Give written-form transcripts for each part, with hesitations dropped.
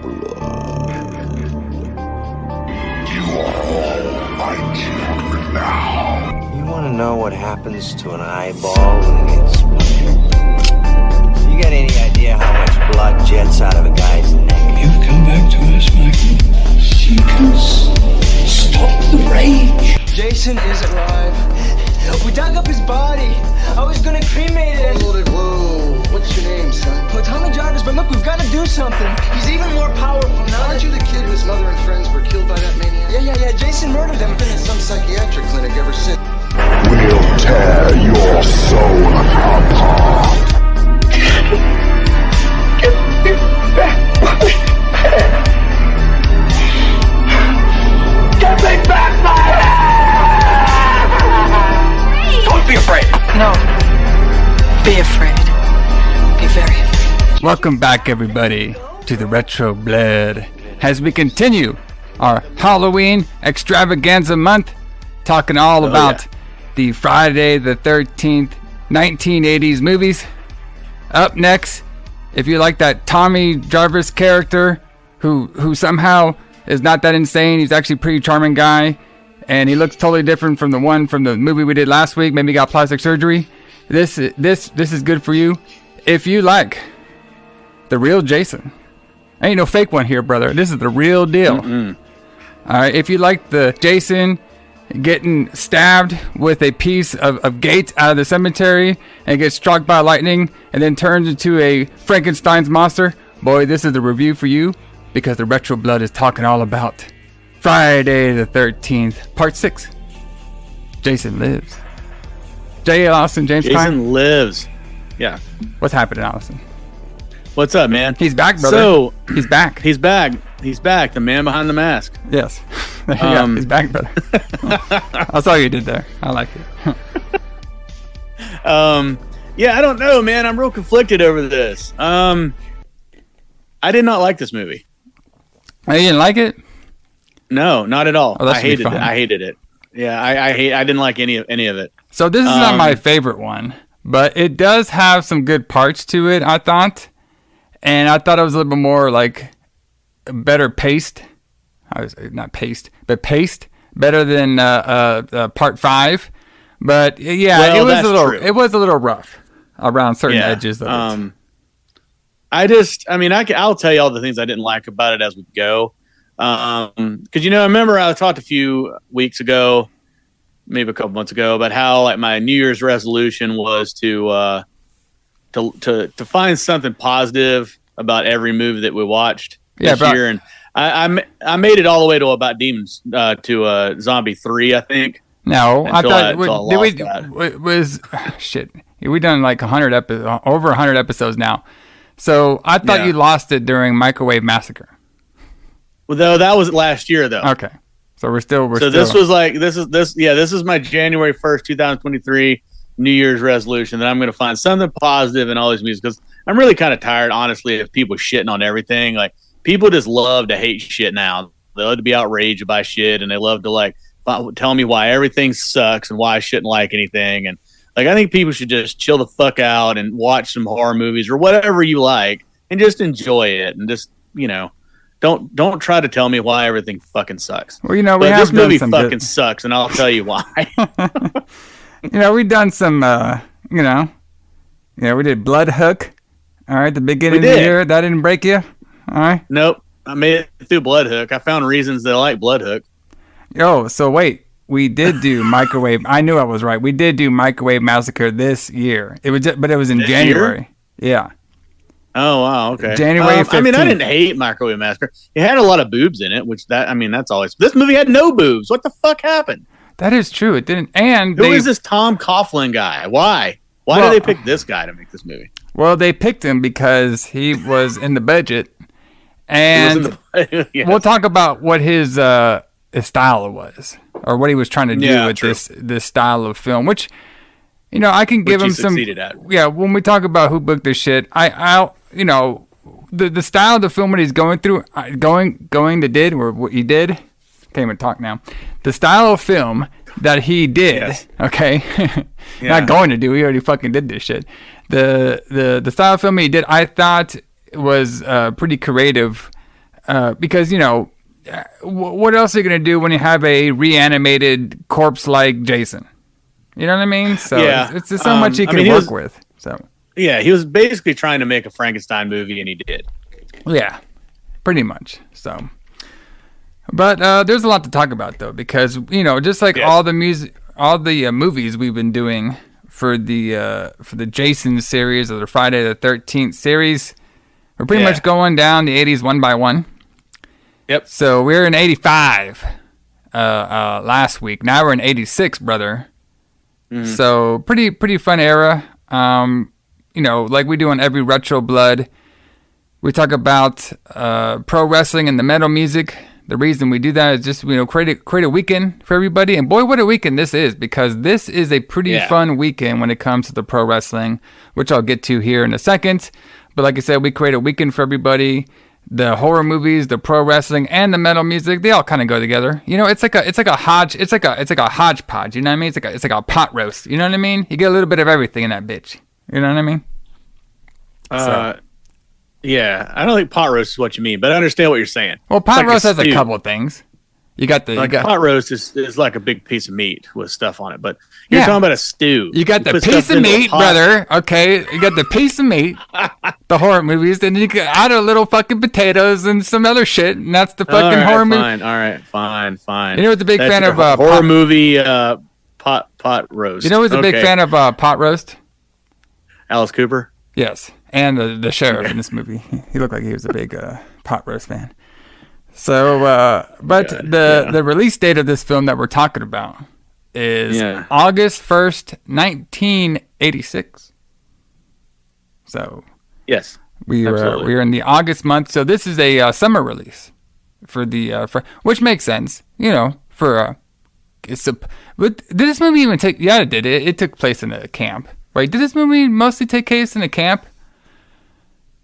blood. You are all my children now. You want to know what happens to an eyeball when it gets splintered? You got any idea how much blood jets out of a guy's neck? You've come back to us, Michael. So you can stop the rage. Jason is alive. We dug up his body. I was gonna cremate it. Whoa. What's your name, son? Well, Tommy Jarvis, but look, we've got to do something. He's even more powerful now. Aren't you the kid whose mother and friends were killed by that maniac? Yeah. Jason murdered them. I've been in some psychiatric clinic ever since. We'll tear your soul apart. Get me back my head! Don't be afraid. No. Be afraid. Be very afraid. Welcome back, everybody, to the Retro Blood as we continue our Halloween extravaganza month, talking all about the Friday the 13th 1980s movies. Up next, if you like that Tommy Jarvis character who somehow is not that insane, he's actually a pretty charming guy, and he looks totally different from the one from the movie we did last week. Maybe he got plastic surgery. This is good for you. If you like the real Jason, ain't no fake one here, brother. This is the real deal. All right. If you like the Jason getting stabbed with a piece of gate out of the cemetery and gets struck by lightning and then turns into a Frankenstein's monster, boy, this is the review for you, because the Retro Blood is talking all about Friday the 13th, Part 6. Jason Lives. J. Alison, James Kline. Jason lives. Yeah. What's happening, Alison? What's up, man? He's back, brother. So he's back. He's back. He's back. The man behind the mask. Yes. He's back, brother. I saw you did there. I like it. Yeah, I don't know, man. I'm real conflicted over this. I did not like this movie. Oh, you didn't like it? No, not at all. Oh, I hated it. I hated it. Yeah, I didn't like any of it. So this is not my favorite one, but it does have some good parts to it, I thought. And I thought it was a little bit more like better paced. I was not paced, but paced better than part 5. But yeah, well, it was a little rough around certain edges of it. I'll tell you all the things I didn't like about it as we go. Because I remember I talked a few weeks ago, maybe a couple months ago, about how like my New Year's resolution was to find something positive about every movie that we watched this year, and I made it all the way to about Demons to Zombie 3, I think. No, I thought shit. We done like over 100 episodes now. So I thought you lost it during Microwave Massacre. Well, though that was last year, though. Okay, so we're still. This is my January 1st, 2023 New Year's resolution that I'm going to find something positive in all these movies, because I'm really kind of tired, honestly, of people shitting on everything. Like, people just love to hate shit now. They love to be outraged by shit, and they love to like tell me why everything sucks and why I shouldn't like anything. And like, I think people should just chill the fuck out and watch some horror movies or whatever you like and just enjoy it, and just, don't try to tell me why everything fucking sucks. Well, this movie fucking sucks, and I'll tell you why. We've done some, we did Blood Hook. All right, the beginning of the year. That didn't break you? All right. Nope. I made it through Blood Hook. I found reasons that I like Blood Hook. Oh, so wait. We did do Microwave. I knew I was right. We did do Microwave Massacre this year. It was in this January. Year? Yeah. Oh, wow. Okay. January 15th. I didn't hate Microwave Massacre. It had a lot of boobs in it, that's always. This movie had no boobs. What the fuck happened? That is true. It didn't. And who is this Tom Coughlin guy? Why? Why did they pick this guy to make this movie? Well, they picked him because he was in the budget, and yes. We'll talk about what his style was, or what he was trying to do with this style of film, which I can give him some. Yeah, when we talk about who booked this shit, the style of the film that he's going through, what he did. Can't even talk now. The style of film that he did, okay, not going to do. He already fucking did this shit. The style of film he did, I thought was pretty creative, because what else are you gonna do when you have a reanimated corpse like Jason? You know what I mean? So Yeah. it's just so much you can work with. So yeah, he was basically trying to make a Frankenstein movie, and he did. yeah, pretty much. So, but there's a lot to talk about though, because just like all the movies we've been doing for the Jason series or the Friday the 13th series, we're pretty much going down the 80s one by one. Yep. So we're in 85 last week. Now we're in 86, brother. So pretty fun era. Like we do on every Retro Blood, we talk about pro wrestling and the metal music. The reason we do that is just create a weekend for everybody. And boy, what a weekend this is, because this is a pretty fun weekend when it comes to the pro wrestling, which I'll get to here in a second. But like I said, we create a weekend for everybody. The horror movies, the pro wrestling, and the metal music, they all kind of go together. It's like a hodgepodge. You know what I mean? It's like a pot roast. You know what I mean? You get a little bit of everything in that bitch. You know what I mean? Yeah, I don't think pot roast is what you mean, but I understand what you're saying. Well, pot roast has a couple of things. You got pot roast is like a big piece of meat with stuff on it, but you're talking about a stew. You got the piece of meat, brother. Okay, you got the piece of meat, the horror movies, then you can add a little fucking potatoes and some other shit, and that's the fucking horror movie. All right, fine. You know what's a big fan of horror movie pot roast? You know who's a big fan of pot roast? Alice Cooper. Yes, and the sheriff in this movie. He looked like he was a big pot roast fan. So, the release date of this film that we're talking about is August 1st, 1986. So, yes, we're in the August month. So this is a summer release for which makes sense, but did this movie even take? Yeah, it did. It took place in a camp, right? Did this movie mostly take place in a camp?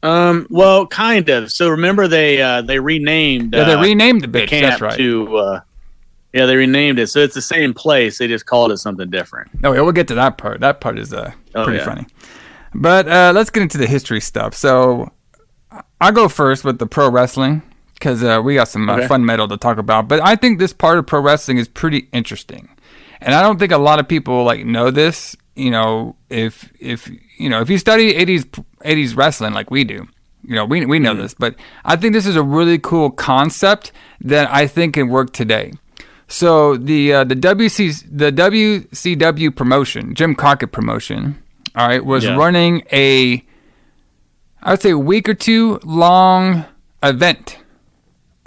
Well, kind of. So remember they renamed. They renamed the bitch. Camp That's right. They renamed it. So it's the same place. They just called it something different. Oh yeah, we'll get to that part. That part is pretty funny. But let's get into the history stuff. So I'll go first with the pro wrestling because we got some fun metal to talk about. But I think this part of pro wrestling is pretty interesting, and I don't think a lot of people know this. If you study 80s wrestling like we do, we know this, but I think this is a really cool concept that I think can work today. So the WCW promotion, Jim Crockett promotion, all right, was running I would say a week or two long event.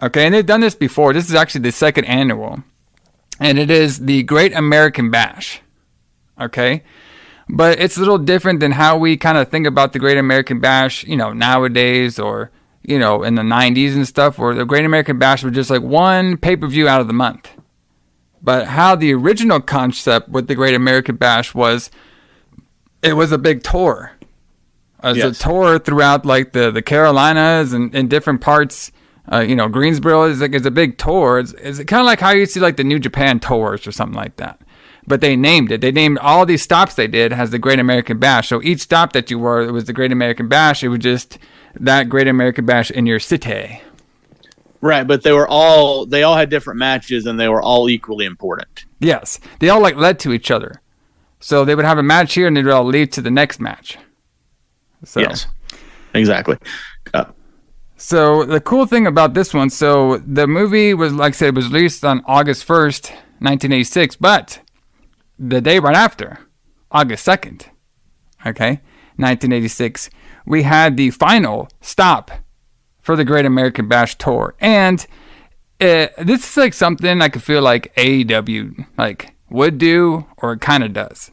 Okay, and they've done this before. This is actually the second annual, and it is the Great American Bash. Okay, but it's a little different than how we kind of think about the Great American Bash, nowadays, or in the 90s and stuff, where the Great American Bash was just like one pay-per-view out of the month. But how the original concept with the Great American Bash was, it was a big tour. It was a tour throughout the Carolinas and different parts. Greensboro is a big tour. It's kind of like how you see the New Japan tours or something like that. But they named it. They named all these stops they did as the Great American Bash. So each stop that you were, it was the Great American Bash. It was just that Great American Bash in your city. Right, but they all had different matches, and they were all equally important. Yes, they all led to each other. So they would have a match here, and they'd all lead to the next match. So. Yes, exactly. So the cool thing about this one, so the movie was, like I said, was released on August 1st, 1986, but the day right after, August 2nd, 1986, we had the final stop for the Great American Bash tour. And this is something I could feel like AEW would do, or it kind of does.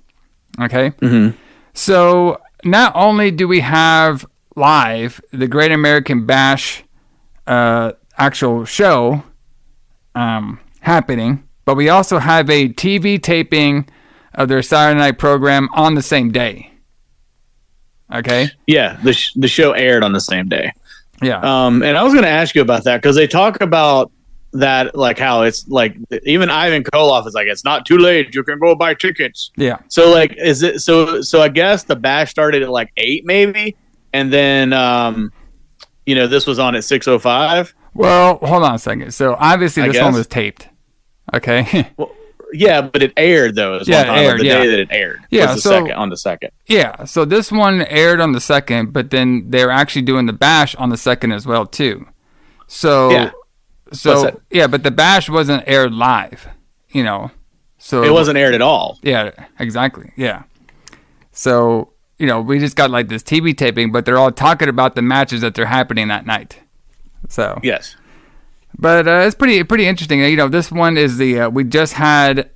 Okay? Mm-hmm. So not only do we have live the Great American Bash actual show happening, but we also have a TV taping of their Saturday night program on the same day. Okay? Yeah, the show aired on the same day. Yeah. And I was going to ask you about that because they talk about that, how it's even Ivan Koloff is it's not too late. You can go buy tickets. Yeah. So is it so I guess the bash started at 8 maybe, and then this was on at 6:05. Well, hold on a second. So obviously this one was taped. Okay. Well, yeah, but it aired though. Yeah, it aired, the day that it aired. Yeah, was on the second. Yeah, so this one aired on the 2nd, but then they're actually doing the bash on the 2nd as well too. So Yeah. So yeah, but the bash wasn't aired live, you know. So it wasn't aired at all. Yeah, exactly. Yeah. So, you know, we just got like this TV taping, but they're all talking about the matches that they're happening that night. So yes. But it's pretty interesting. You know, this one is we just had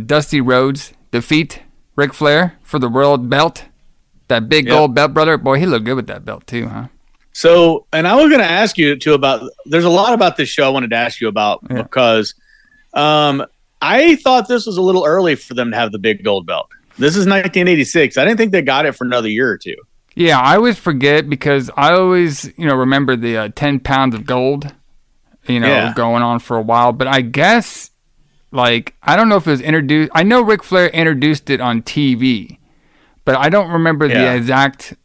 Dusty Rhodes defeat Ric Flair for the world belt. That big gold belt, brother. Boy, he looked good with that belt too, huh? So, and I was going to ask you too about. There's a lot about this show I wanted to ask you about because I thought this was a little early for them to have the big gold belt. This is 1986. I didn't think they got it for another year or two. Yeah, I always forget because I always, you know, remember the 10 pounds of gold. You know, going on for a while. But I guess, like, I don't know if it was introduced. I know Ric Flair introduced it on TV, but I don't remember the exact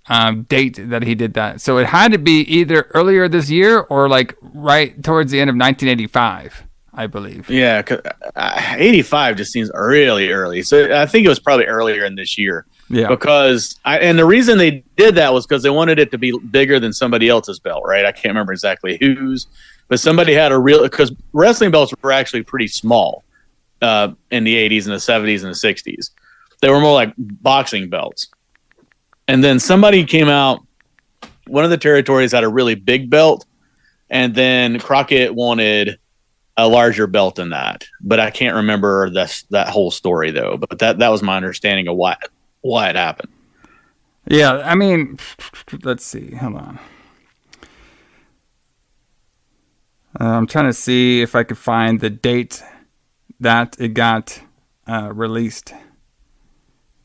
date that he did that. So it had to be either earlier this year or, like, right towards the end of 1985, I believe. Yeah, 85 just seems really early. So I think it was probably earlier in this year. Yeah. Because, and the reason they did that was because they wanted it to be bigger than somebody else's belt, right? I can't remember exactly whose. But somebody had because wrestling belts were actually pretty small in the 80s and the 70s and the 60s. They were more like boxing belts. And then somebody came out, one of the territories had a really big belt, and then Crockett wanted a larger belt than that. But I can't remember that whole story, though. But that was my understanding of why it happened. Yeah, I mean, let's see. Hold on. I'm trying to see if I could find the date that it got released.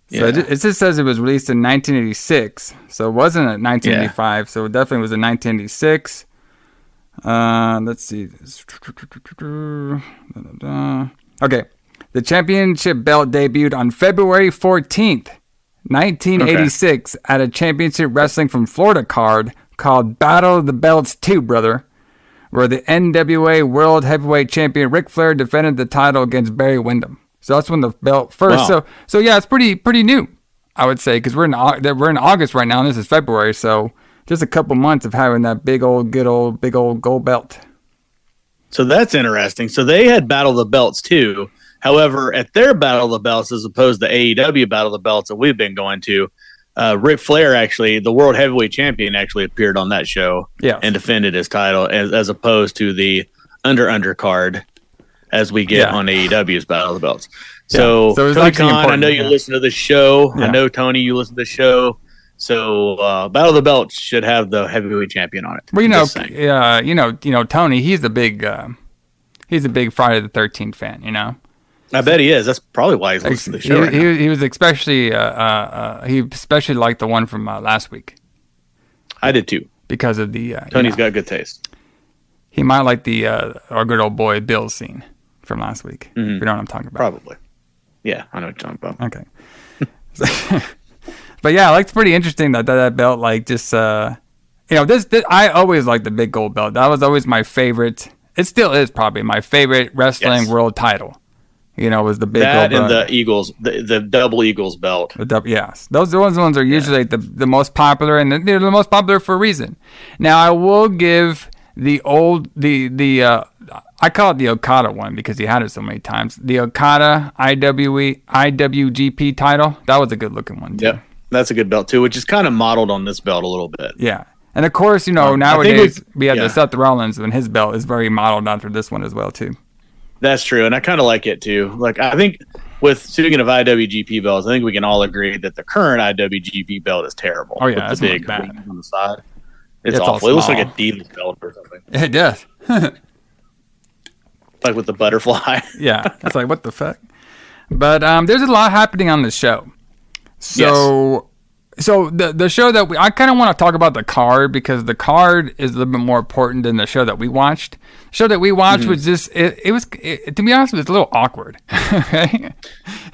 So it just says it was released in 1986. So it wasn't in 1985. So it definitely was in 1986. Let's see. Okay. The championship belt debuted on February 14th, 1986 at a championship wrestling from Florida card called Battle of the Belts 2, brother, where the NWA World Heavyweight Champion Ric Flair defended the title against Barry Windham. So that's when the belt first. Wow. So yeah, it's pretty new, I would say, because we're in August right now, and this is February. So just a couple months of having that big old gold belt. So that's interesting. So they had Battle of the Belts too. However, at their Battle of the Belts, as opposed to AEW Battle of the Belts that we've been going to, Ric Flair, actually, the World Heavyweight Champion, actually appeared on that show and defended his title as opposed to the undercard as we get on AEW's Battle of the Belts. So Tony Khan, I know you listen to the show. I know, Tony, you listen to the show. So Battle of the Belts should have the heavyweight champion on it. Well, you know, Tony, he's a big Friday the 13th fan, you know. I bet he is. That's probably why he's listening to the show right now. He was especially he especially liked the one from last week. I did too. Because of the Tony's got good taste. He might like the our good old boy Bill scene from last week. Mm-hmm. If you know what I'm talking about. Probably. Yeah, I know what you're talking about. Okay. But yeah, it's pretty interesting that belt, like, just this I always liked the big gold belt. That was always my favorite. It still is probably my favorite wrestling world title. You know, was the big that gold and the Eagles, the double Eagles belt. Yes, those ones are usually the most popular, and they're the most popular for a reason. Now, I will give the I call it the Okada one because he had it so many times. The Okada IWGP title, that was a good looking one too. Yep, that's a good belt too, which is kind of modeled on this belt a little bit. Yeah, and of course, you know, nowadays we have the Seth Rollins, and his belt is very modeled after this one as well too. That's true, and I kind of like it too. Like, I think speaking of IWGP belts, I think we can all agree that the current IWGP belt is terrible. Oh yeah, with the big bad on the side. It's awful. It looks like a Divas belt or something. It does. Like with the butterfly. Yeah, it's like, what the fuck? But there's a lot happening on the show. So So the show that I kind of want to talk about the card, because the card is a little bit more important than the show that we watched. The show that we watched was just it was to be honest, it was a little awkward. Right?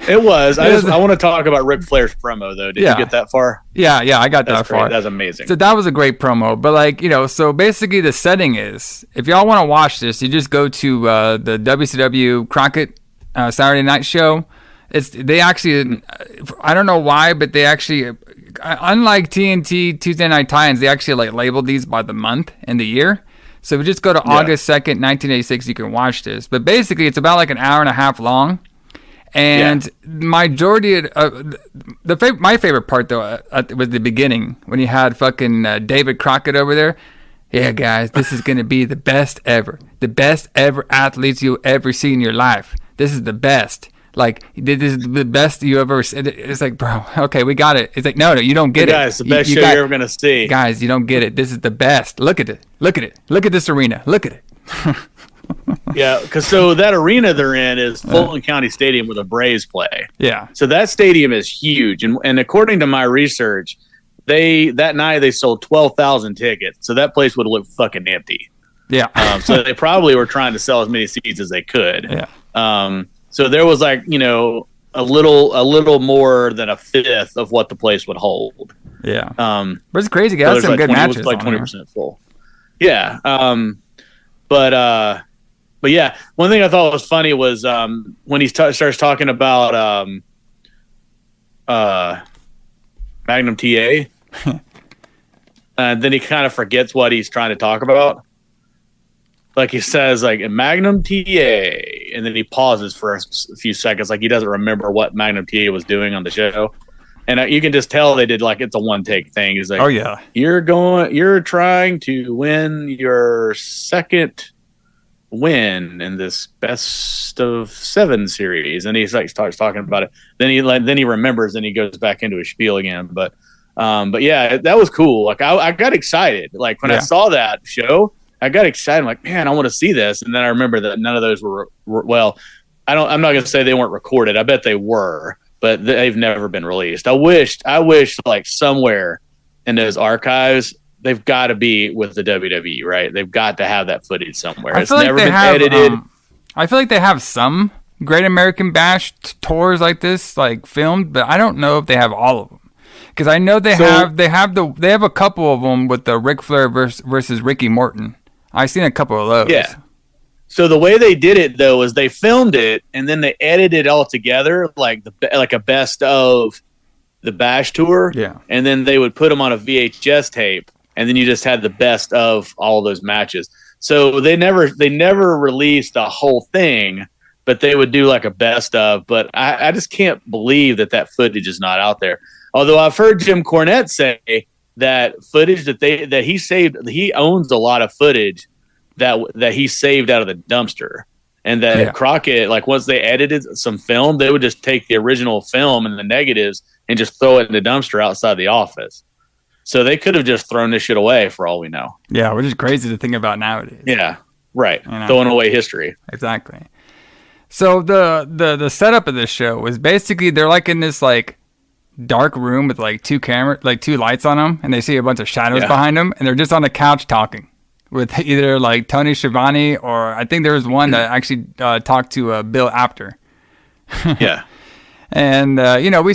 It was. I want to talk about Ric Flair's promo though. Did you get that far? Yeah, I got that far. That's amazing. So that was a great promo. But like, so basically the setting is, if y'all want to watch this, you just go to the WCW Crockett Saturday night show. They actually, I don't know why, but they actually, unlike TNT Tuesday Night Tie-Ins, they actually like labeled these by the month and the year. So if you just go to August 2nd, 1986, you can watch this. But basically, it's about like an hour and a half long. And majority of my favorite part though was the beginning when you had fucking David Crockett over there. Yeah, guys, this is gonna be the best ever athletes you'll ever see in your life. This is the best. Like, this is the best you ever. It's like, bro, okay, we got it. It's like, no, you don't get it. Guys, the best show you're ever gonna see. Guys, you don't get it. This is the best. Look at it. Look at it. Look at this arena. Look at it. Yeah, because so that arena they're in is Fulton County Stadium where the Braves play. Yeah. So that stadium is huge, and according to my research, that night they sold 12,000 tickets. So that place would look fucking empty. Yeah. So they probably were trying to sell as many seats as they could. Yeah. So there was like, a little more than a fifth of what the place would hold. Yeah. But it's crazy. Got some good matches. It was like 20% full. Yeah. But yeah, one thing I thought was funny was when he starts talking about Magnum TA, then he kind of forgets what he's trying to talk about. Like he says, like Magnum TA, and then he pauses for a few seconds, like he doesn't remember what Magnum TA was doing on the show, and you can just tell they did like it's a one take thing. He's like, "Oh yeah, you're trying to win your second win in this best of 7 series," and he's like starts talking about it. Then he remembers, and he goes back into his spiel again. But yeah, that was cool. Like I got excited. Like when I saw that show, I got excited. I'm like, man, I want to see this. And then I remember that none of those were well, I'm not going to say they weren't recorded. I bet they were, but they've never been released. I wish like somewhere in those archives, they've got to be with the WWE, right? They've got to have that footage somewhere. It's never been edited. I feel like they have some Great American Bash tours like this, like filmed, but I don't know if they have all of them. Because I know they have a couple of them with the Ric Flair versus Ricky Morton. I've seen a couple of those. Yeah. So the way they did it though is they filmed it and then they edited it all together like a best of the Bash tour. Yeah. And then they would put them on a VHS tape, and then you just had the best of all those matches. So they never released the whole thing, but they would do like a best of. But I just can't believe that footage is not out there. Although I've heard Jim Cornette say that footage that he saved, he owns a lot of footage that he saved out of the dumpster, and that Crockett, like once they edited some film, they would just take the original film and the negatives and just throw it in the dumpster outside the office. So they could have just thrown this shit away for all we know. Yeah, which is crazy to think about nowadays. Yeah, right. Throwing away history. Exactly. So the setup of this show was basically they're like in this like dark room with like two lights on them, and they see a bunch of shadows behind them, and they're just on the couch talking with either like Tony Schiavone, or I think there was one that actually talked to Bill Apter. Yeah. And we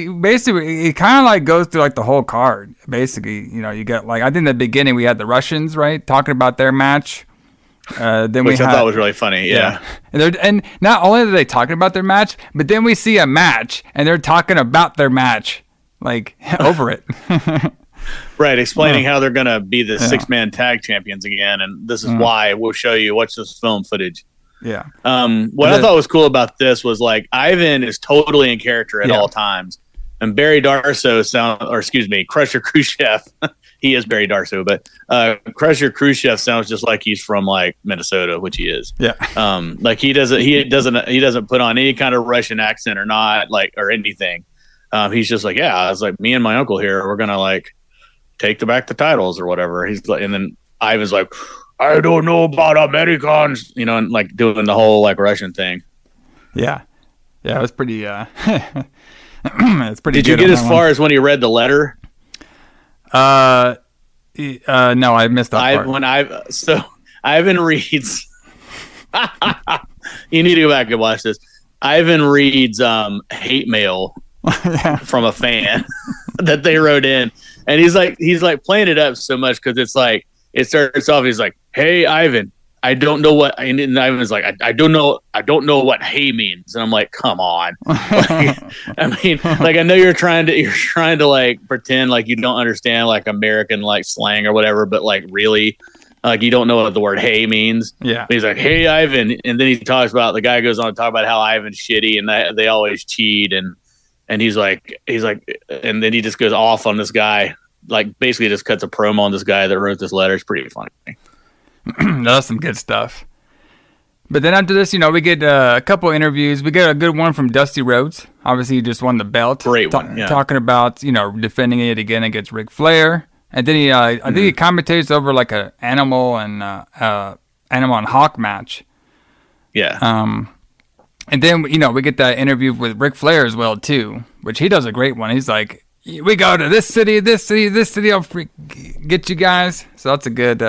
basically it kind of like goes through like the whole card. Basically, you get like, I think in the beginning we had the Russians, right, talking about their match. Then Which I thought was really funny. Yeah. And not only are they talking about their match, but then we see a match and they're talking about their match, like over it. Right. Explaining how they're going to be the 6-man tag champions again. And this is why we'll show you. Watch this film footage. Yeah. What I thought was cool about this was like Ivan is totally in character at all times. And Barry Darso Crusher Khrushchev. He is Barry Darso, but Crusher Khrushchev sounds just like he's from like Minnesota, which he is. Yeah. Like he doesn't put on any kind of Russian accent or anything. He's just like, I was like, me and my uncle here, we're gonna like take back the titles or whatever. He's like, and then Ivan's like, I don't know about Americans, and like doing the whole like Russian thing. Yeah. Yeah, it was pretty It's pretty Did you good get on as that far as when he read the letter? one. No, I missed that part. So Ivan reads. You need to go back and watch this. Ivan reads hate mail from a fan that they wrote in, and he's like playing it up so much because it's like it starts off. He's like, "Hey Ivan, I don't know what," and Ivan's like, I don't know what hey means," and I'm like, "Come on." Like, I mean, like I know you're trying to like pretend like you don't understand like American like slang or whatever, but like really. Like you don't know what the word "hey" means. Yeah. But he's like, "Hey, Ivan," and then he talks about the guy goes on to talk about how Ivan's shitty and that they always cheat, and he's like, and then he just goes off on this guy, like basically just cuts a promo on this guy that wrote this letter. It's pretty funny. That's some good stuff. But then after this, we get a couple interviews. We get a good one from Dusty Rhodes. Obviously, he just won the belt. Great one. Yeah. Talking about defending it again against Ric Flair. And then I think he commentates over like a animal and hawk match. Yeah. And then we get that interview with Ric Flair as well too, which he does a great one. He's like, "We go to this city, this city, this city. I'll get you guys." So that's a good.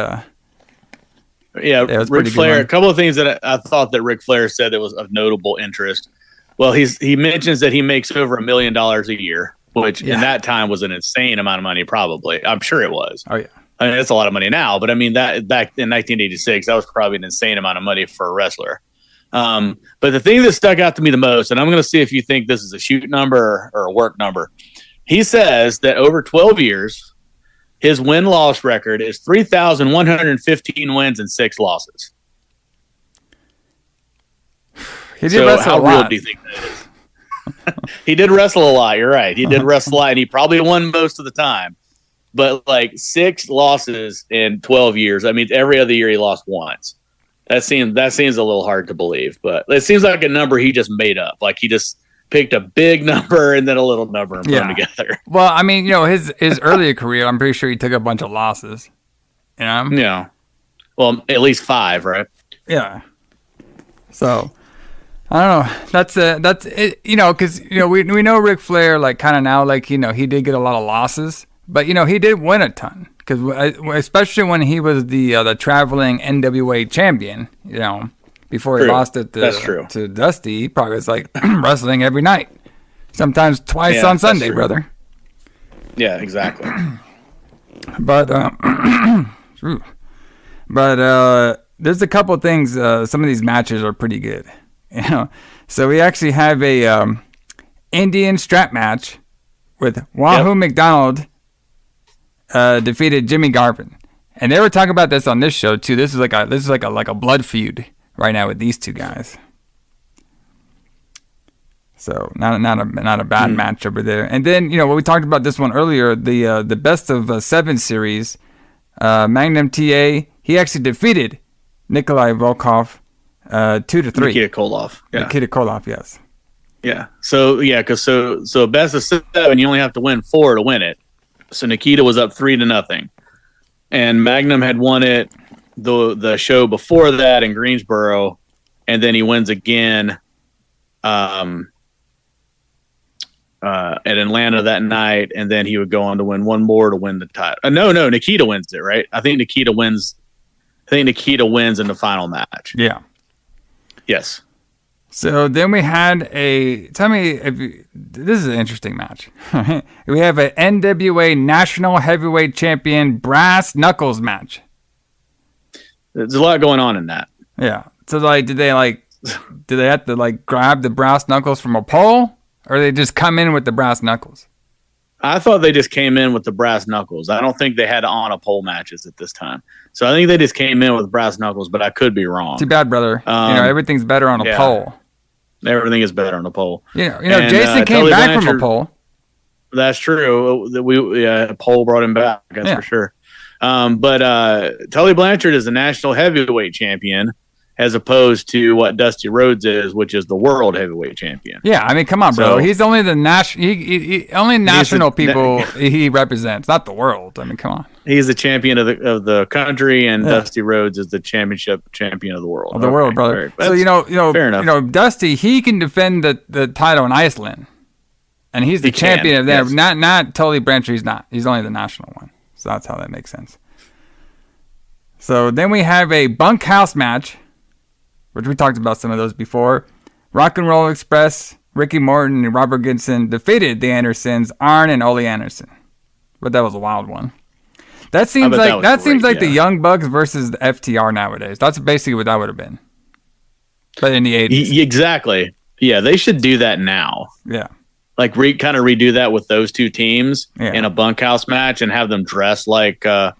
Ric Flair. A couple of things that I thought that Ric Flair said that was of notable interest. Well, he mentions that he makes over $1 million a year. Which in that time was an insane amount of money, probably. I'm sure it was. Oh, yeah. I mean, it's a lot of money now, but I mean, that back in 1986, that was probably an insane amount of money for a wrestler. But the thing that stuck out to me the most, and I'm going to see if you think this is a shoot number or a work number. He says that over 12 years, his win-loss record is 3,115 wins and 6 losses. He did wrestle a lot. Real do you think that is? He did wrestle a lot. You're right. He did wrestle a lot, and he probably won most of the time. But like 6 losses in 12 years. I mean, every other year he lost once. That seems a little hard to believe, but it seems like a number he just made up. Like he just picked a big number and then a little number and put them together. Well, I mean, his earlier career, I'm pretty sure he took a bunch of losses. Yeah. Well, at least 5, right? Yeah. So. I don't know. That's it. Because we know Ric Flair like kind of now like he did get a lot of losses, but he did win a ton because especially when he was the traveling NWA champion. Before he lost it to Dusty, he probably was like wrestling every night, sometimes twice on Sunday, brother. Yeah, exactly. But there's a couple things. Some of these matches are pretty good. So we actually have a Indian strap match with Wahoo McDonald defeated Jimmy Garvin, and they were talking about this on this show too. This is like a blood feud right now with these two guys. So not a bad match over there. And then what we talked about this one earlier, the best of 7 series, Magnum TA. He actually defeated Nikolai Volkov. 2-3. Nikita Koloff. Yeah. Nikita Koloff, yes. Yeah. So best of 7, you only have to win 4 to win it. So Nikita was up 3-0, and Magnum had won it the show before that in Greensboro, and then he wins again at Atlanta that night, and then he would go on to win one more to win the title. No, Nikita wins it, right? I think Nikita wins in the final match. Yeah. Yes. So then we had tell me this is an interesting match. We have an NWA National Heavyweight Champion Brass Knuckles match. There's a lot going on in that. Yeah. So did they have to grab the brass knuckles from a pole, or they just come in with the brass knuckles? I thought they just came in with the brass knuckles. I don't think they had on a pole matches at this time. So I think they just came in with brass knuckles, but I could be wrong. Too bad, brother. Everything's better on a pole. Everything is better on a pole. And, Jason came back from a pole. That's true. A pole brought him back. That's for sure. But Tully Blanchard is the national heavyweight champion, as opposed to what Dusty Rhodes is, which is the world heavyweight champion. Yeah, I mean, come on, bro. He's only the only national people he represents, not the world. I mean, come on. He's the champion of the country, and Dusty Rhodes is the championship champion of the world. Of the world, brother. So fair enough. Dusty, he can defend the title in Iceland. And he's the He champion can, of them. yes. Not Tully Blanchard. He's not. He's only the national one. So that's how that makes sense. So then we have a bunkhouse match, which we talked about some of those before. Rock and Roll Express, Ricky Morton and Robert Gibson defeated the Andersons, Arn and Ole Anderson. But that was a wild one. That seems like the Young Bucks versus the FTR nowadays. That's basically what that would have been. But in the 80s. Exactly. Yeah, they should do that now. Yeah. Like kind of redo that with those two teams in a bunkhouse match and have them dress like the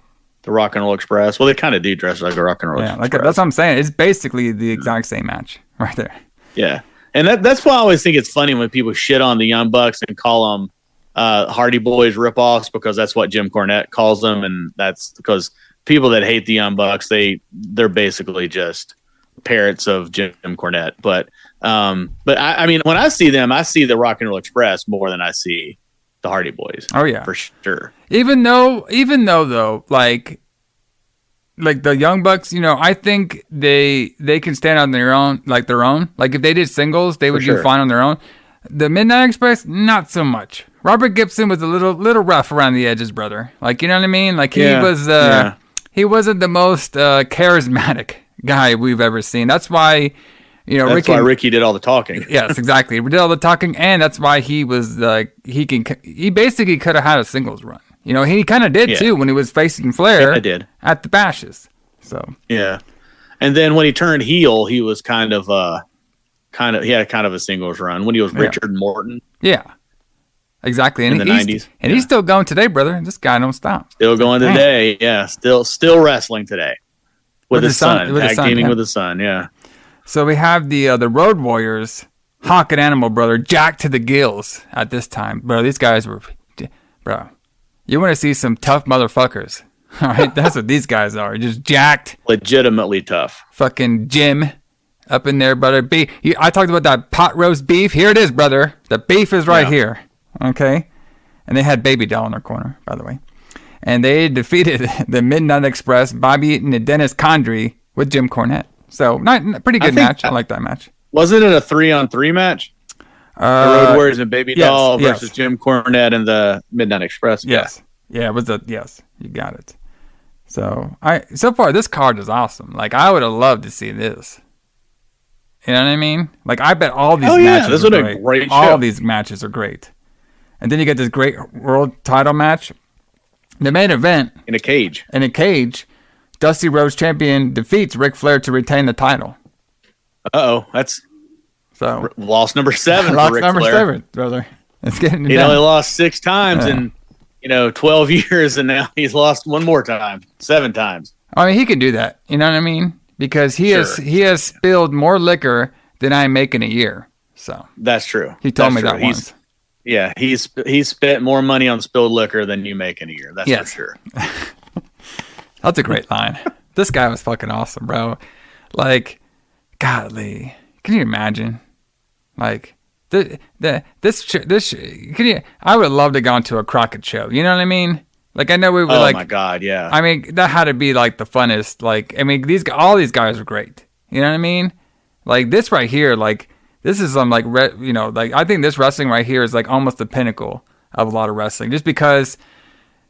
Rock and Roll Express. Well, they kind of do dress like the Rock and Roll Express. That's what I'm saying. It's basically the exact same match right there. Yeah. And that's why I always think it's funny when people shit on the Young Bucks and call them Hardy Boys ripoffs, because that's what Jim Cornette calls them. And that's because people that hate the Young Bucks, they're basically just parrots of Jim Cornette. But I mean, when I see them, I see the Rock and Roll Express more than I see the Hardy Boys. Oh yeah, for sure. Even though though, like the Young Bucks, I think they can stand on their own. Like if they did singles, they would do fine on their own. The Midnight Express, not so much. Robert Gibson was a little rough around the edges, brother. Like, you know what I mean? Like he wasn't the most charismatic guy we've ever seen. That's why. That's why Ricky did all the talking. Yes, exactly. He did all the talking, and that's why he was like he basically could have had a singles run. He kind of did too when he was facing Flair. I did at the Bashes. So yeah, and then when he turned heel, he was he had kind of a singles run when he was Richard Morton. Yeah, exactly. And in the 90s, and he's still going today, brother. This guy don't stop. Still going today. Yeah, still wrestling today with his son, tag teaming with his son. Yeah. So we have the Road Warriors, Hawk and Animal, brother, jacked to the gills at this time. Bro, these guys were... Bro, you want to see some tough motherfuckers. All right? That's what these guys are. Just jacked. Legitimately tough. Fucking Jim up in there, brother. I talked about that pot roast beef. Here it is, brother. The beef is right here. Okay? And they had Baby Doll in their corner, by the way. And they defeated the Midnight Express, Bobby Eaton and Dennis Condrey with Jim Cornette. So, pretty good match. I like that match. Wasn't it a 3-on-3 match? The Road Warriors and Baby Doll versus Jim Cornette and the Midnight Express. Yes. Yeah, it was yes. You got it. So far this card is awesome. Like, I would have loved to see this. You know what I mean? Like, I bet all these matches are great. A great show. All these matches are great. And then you get this great world title match. The main event. In a cage. Dusty Rhodes champion defeats Ric Flair to retain the title. That's loss number 7 for Ric Flair. 7, brother. It's getting he only lost 6 times in 12 years, and now he's lost one more time, 7 times. I mean, he can do that. You know what I mean? Because he has spilled more liquor than I make in a year. So that's true. He told me that once. Yeah, he's spent more money on spilled liquor than you make in a year. That's for sure. That's a great line. This guy was fucking awesome, bro. Like, godly. Can you imagine? Like, I would love to go to a Crockett show. You know what I mean? Like, I know we were oh my God, yeah. I mean, that had to be like the funnest. Like, I mean, all these guys are great. You know what I mean? Like, this right here, like, this is some like, like, I think this wrestling right here is like almost the pinnacle of a lot of wrestling, just because.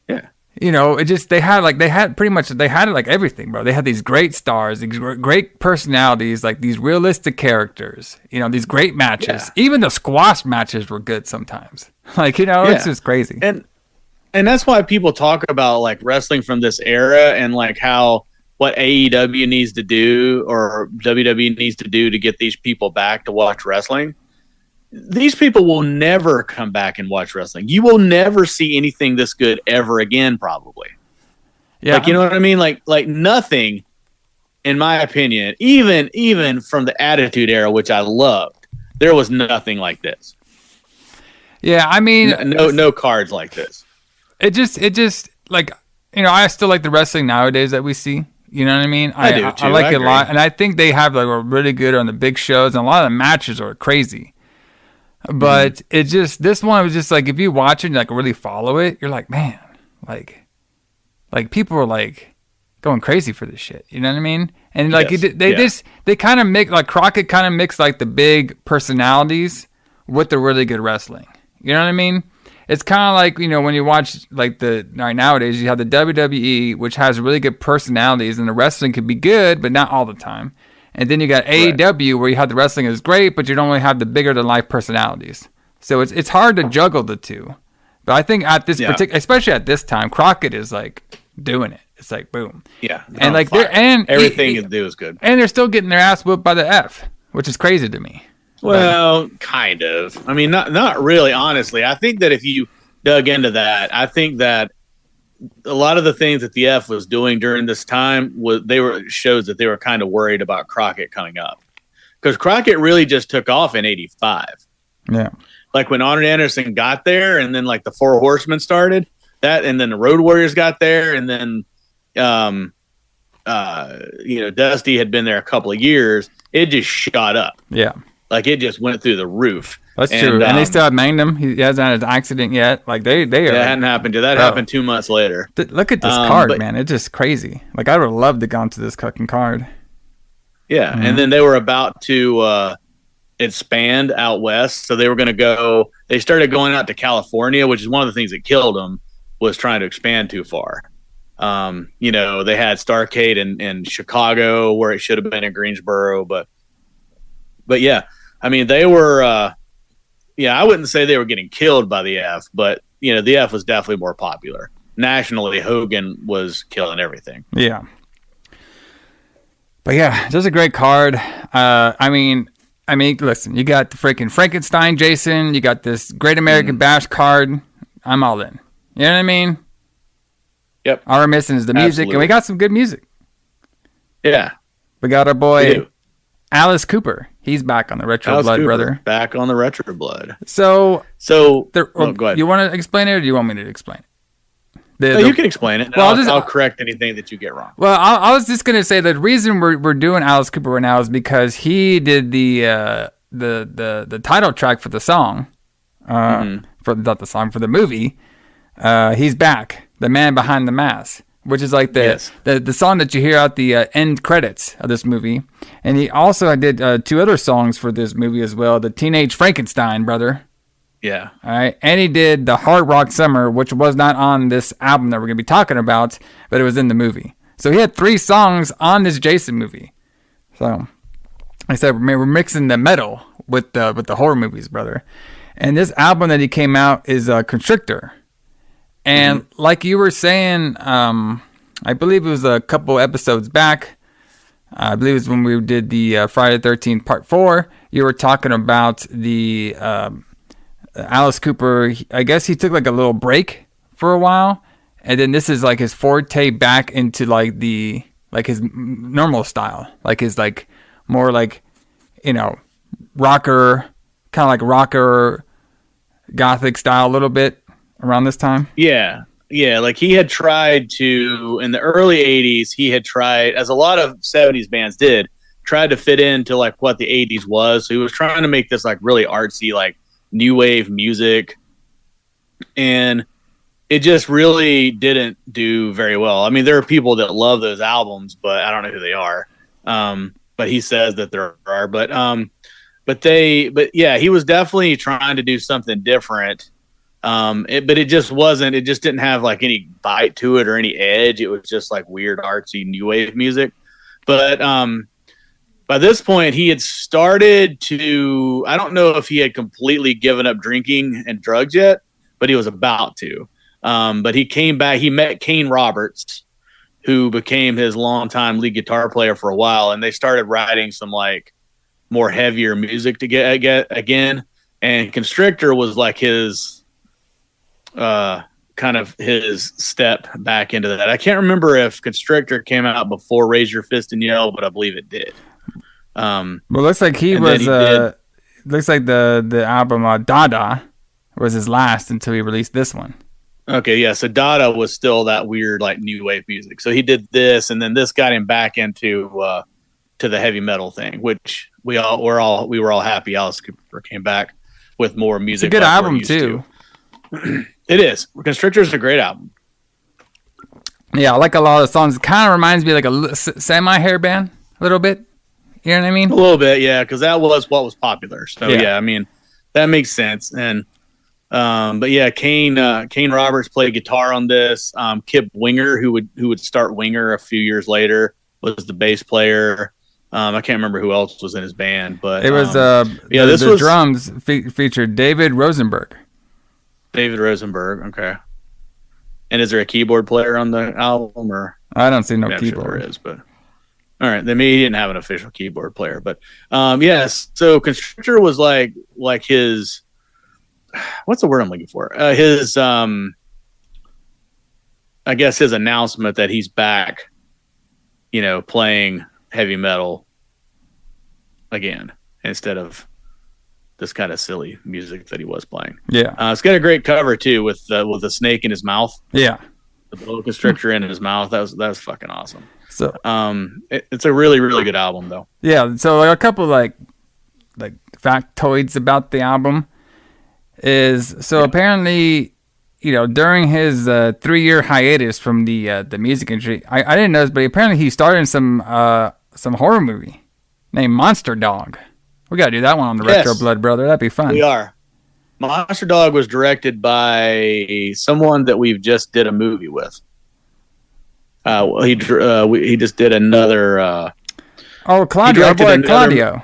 Yeah. It just they had like everything, bro. They had these great stars, these great personalities, like these realistic characters. These great matches. Yeah. Even the squash matches were good sometimes. Like, it's just crazy. And that's why people talk about like wrestling from this era and like what AEW needs to do or WWE needs to do to get these people back to watch wrestling. These people will never come back and watch wrestling. You will never see anything this good ever again, probably. Yeah. Like, you know what I mean? Like nothing, in my opinion, even from the Attitude Era, which I loved, there was nothing like this. Yeah, I mean, no cards like this. It just like, I still like the wrestling nowadays that we see. You know what I mean? I do too. I like it a lot, and I think they have like a really good on the big shows, and a lot of the matches are crazy. But it just, this one was just like, if you watch it and like really follow it, you're like, man, like people are like going crazy for this shit. You know what I mean? And like they kind of make, like Crockett kind of mixed like the big personalities with the really good wrestling. You know what I mean? It's kind of like, when you watch like nowadays you have the WWE, which has really good personalities, and the wrestling could be good, but not all the time. And then you got AEW, where you have the wrestling is great, but you don't really have the bigger than life personalities. So it's hard to juggle the two. But I think at this particular, especially at this time, Crockett is like doing it. It's like boom. Yeah. And like everything they do is good. And they're still getting their ass whooped by the F, which is crazy to me. Well, kind of. I mean, not really, honestly. I think that if you dug into that, I think that a lot of the things that the F was doing during this time shows that they were kind of worried about Crockett coming up. Because Crockett really just took off in 85. Yeah. Like when Arn Anderson got there, and then like the Four Horsemen started, and then the Road Warriors got there, and then Dusty had been there a couple of years, it just shot up. Yeah. Like it just went through the roof. That's true. And they still have Magnum. He hasn't had an accident yet. Like they are. That hadn't happened. That happened 2 months later. Look at this card, man. It's just crazy. Like I would have loved to gone to this fucking card. Yeah. Mm-hmm. And then they were about to expand out west. So they were going to go, they started going out to California, which is one of the things that killed them, was trying to expand too far. They had Starrcade in Chicago, where it should have been in Greensboro, but yeah, I mean, they were, I wouldn't say they were getting killed by the F, but, the F was definitely more popular. Nationally, Hogan was killing everything. Yeah. But yeah, this is a great card. I mean, listen, you got the freaking Frankenstein Jason, you got this Great American Bash card. I'm all in. You know what I mean? Yep. All we're missing is the music, Absolutely. and we got some good music. Yeah. We got our boy Alice Cooper. He's back on the Retro Blood, brother. Back on the Retro Blood. So go ahead. You want to explain it, or do you want me to explain it? You can explain it. Well, I'll correct anything that you get wrong. Well, I was just gonna say the reason we're doing Alice Cooper right now is because he did the title track for the song, for the movie. He's back, the man behind the mask, which is like the song that you hear at the end credits of this movie. And he also did 2 other songs for this movie as well, the Teenage Frankenstein, brother. Yeah. All right. And he did the Hard Rock Summer, which was not on this album that we're going to be talking about, but it was in the movie. So he had 3 songs on this Jason movie. So I said, we're mixing the metal with the horror movies, brother. And this album that he came out is Constrictor. And like you were saying, I believe it was a couple episodes back. I believe it was when we did the Friday the 13th Part 4. You were talking about the Alice Cooper. I guess he took like a little break for a while. And then this is like his forte back into like his normal style. Like his like more like, rocker, kind of like rocker gothic style a little bit. Around this time? Yeah. Like he had tried to, in the early 80s, he had tried, as a lot of 70s bands did, tried to fit into like what the 80s was. So he was trying to make this like really artsy, like new wave music. And it just really didn't do very well. I mean, there are people that love those albums, but I don't know who they are. But he says that there are. But yeah, he was definitely trying to do something different. But it just wasn't, it just didn't have like any bite to it or any edge. It was just like weird artsy new wave music. But by this point he had started to, I don't know if he had completely given up drinking and drugs yet, but he was about to. But he came back, he met Kane Roberts, who became his longtime lead guitar player for a while. And they started writing some like more heavier music to get again. And Constrictor was like his, kind of his step back into that. I can't remember if Constrictor came out before Raise Your Fist and Yell, but I believe it did. Well, looks like looks like the album Dada was his last until he released this one. Okay, yeah. So Dada was still that weird like new wave music. So he did this, and then this got him back into to the heavy metal thing, which we were all happy Alice Cooper came back with more music. It's a good album too. It is. Constrictor is a great album. Yeah, I like a lot of the songs. It kind of reminds me of like a semi-hair band, a little bit. You know what I mean? A little bit, yeah, because that was what was popular. So, yeah, I mean, that makes sense. And But yeah, Kane Roberts played guitar on this. Kip Winger, who would start Winger a few years later, was the bass player. I can't remember who else was in his band, but it was the drums featured David Rosenberg. David Rosenberg, okay. And is there a keyboard player on the album, or I don't see no keyboard? Sure there is, but all right. Then maybe he didn't have an official keyboard player, but yes. So Constrictor was like his. What's the word I'm looking for? His I guess his announcement that he's back, playing heavy metal again instead of this kind of silly music that he was playing. Yeah. It's got a great cover too with the snake in his mouth. Yeah. The boa constrictor in his mouth. That was fucking awesome. So it's a really, really good album though. Yeah. So a couple like factoids about the album. Apparently, during his 3-year hiatus from the music industry, I didn't know this, but apparently he starred in some horror movie named Monster Dog. We gotta do that one on the Retro Blood, brother. That'd be fun. We are. Monster Dog was directed by someone that we've just did a movie with. He just did another. Claudio, our boy Claudio.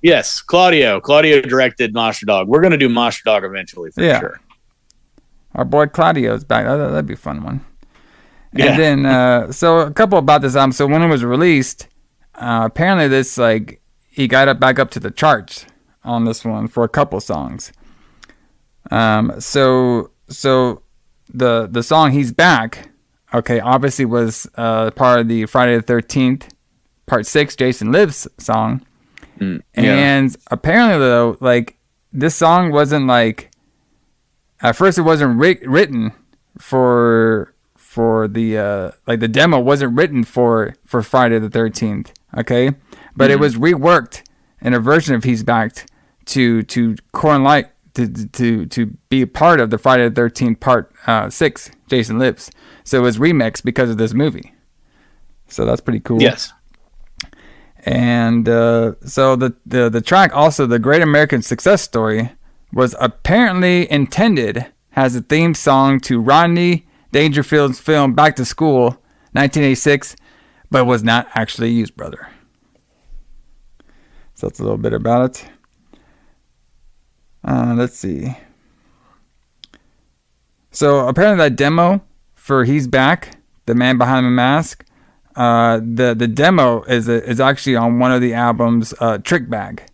Yes, Claudio. Claudio directed Monster Dog. We're going to do Monster Dog eventually, for sure. Our boy Claudio's back. That'd be a fun one. Yeah. And then, so a couple about this album. So when it was released, apparently he got back up to the charts on this one for a couple songs. So the song "He's Back," obviously was part of the Friday the 13th, Part 6, Jason Lives song. And apparently though, this song wasn't at first it wasn't written for the demo wasn't written for Friday the 13th, but it was reworked in a version of He's Back to correlate to be a part of the Friday the 13th Part 6, Jason Lives. So it was remixed because of this movie. So that's pretty cool. Yes. And so the track, also the Great American Success Story, was apparently intended as a theme song to Rodney Dangerfield's film Back to School, 1986, but was not actually used, brother. So that's a little bit about it. Let's see. So apparently that demo for He's Back, The Man Behind the Mask, the demo is actually on one of the albums, Trick Bag.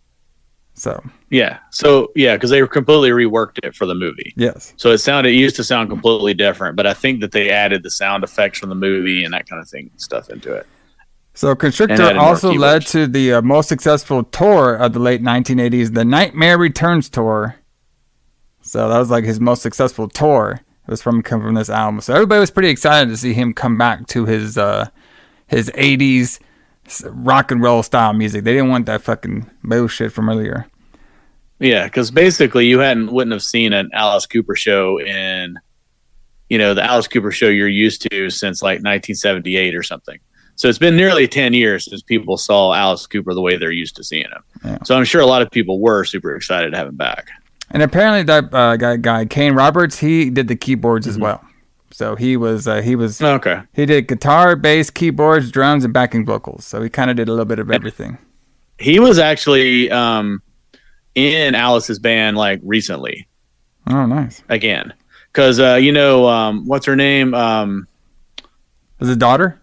Because they completely reworked it for the movie. Yes. So it used to sound completely different, but I think that they added the sound effects from the movie and that kind of stuff into it. So Constrictor also led to the most successful tour of the late 1980s, the Nightmare Returns tour. So that was his most successful tour. It was coming from this album. So everybody was pretty excited to see him come back to his 80s rock and roll style music. They didn't want that fucking bullshit from earlier. Yeah, because basically you wouldn't have seen an Alice Cooper show in, the Alice Cooper show you're used to since 1978 or something. So it's been nearly 10 years since people saw Alice Cooper the way they're used to seeing him. Yeah. So I'm sure a lot of people were super excited to have him back. And apparently that guy Kane Roberts, he did the keyboards as well. So he was okay. He did guitar, bass, keyboards, drums, and backing vocals. So he kind of did a little bit of everything. He was actually in Alice's band recently. Oh, nice. Again, because what's her name? Is it daughter?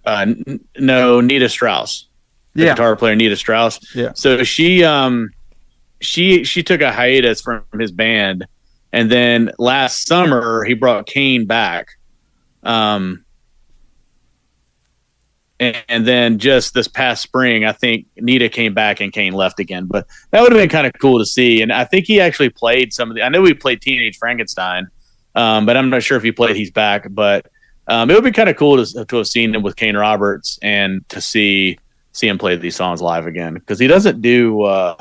No, Nita Strauss. The guitar player Nita Strauss. Yeah. So she took a hiatus from his band, and then last summer he brought Kane back. And then just this past spring, I think Nita came back and Kane left again. But that would have been kind of cool to see. And I think he actually played I know he played Teenage Frankenstein, but I'm not sure if he played He's Back. But it would be kind of cool to have seen him with Kane Roberts and to see him play these songs live again, because he doesn't do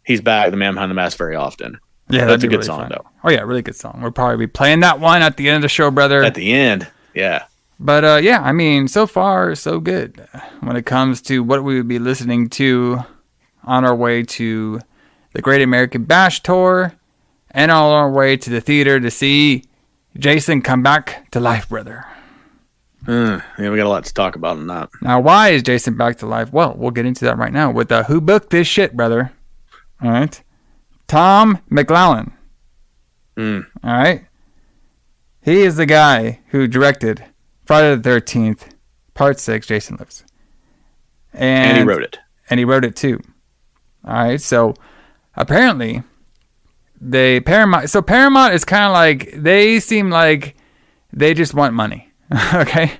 He's Back, The Man Behind the Mask very often. Yeah, that's a good really song fun. though. Oh yeah, really good song. We'll probably be playing that one at the end of the show, brother. At the end, yeah. But I mean, so far so good when it comes to what we would be listening to on our way to the Great American Bash tour and on our way to the theater to see Jason come back to life, brother. Yeah, we got a lot to talk about on that. Now, why is Jason back to life? Well, we'll get into that right now with who booked this shit, brother. All right. Tom McLaren. All right. He is the guy who directed Friday the 13th, Part 6, Jason Lives. And he wrote it. And he wrote it too. All right. So apparently, Paramount is kind of like, they seem like they just want money. Okay.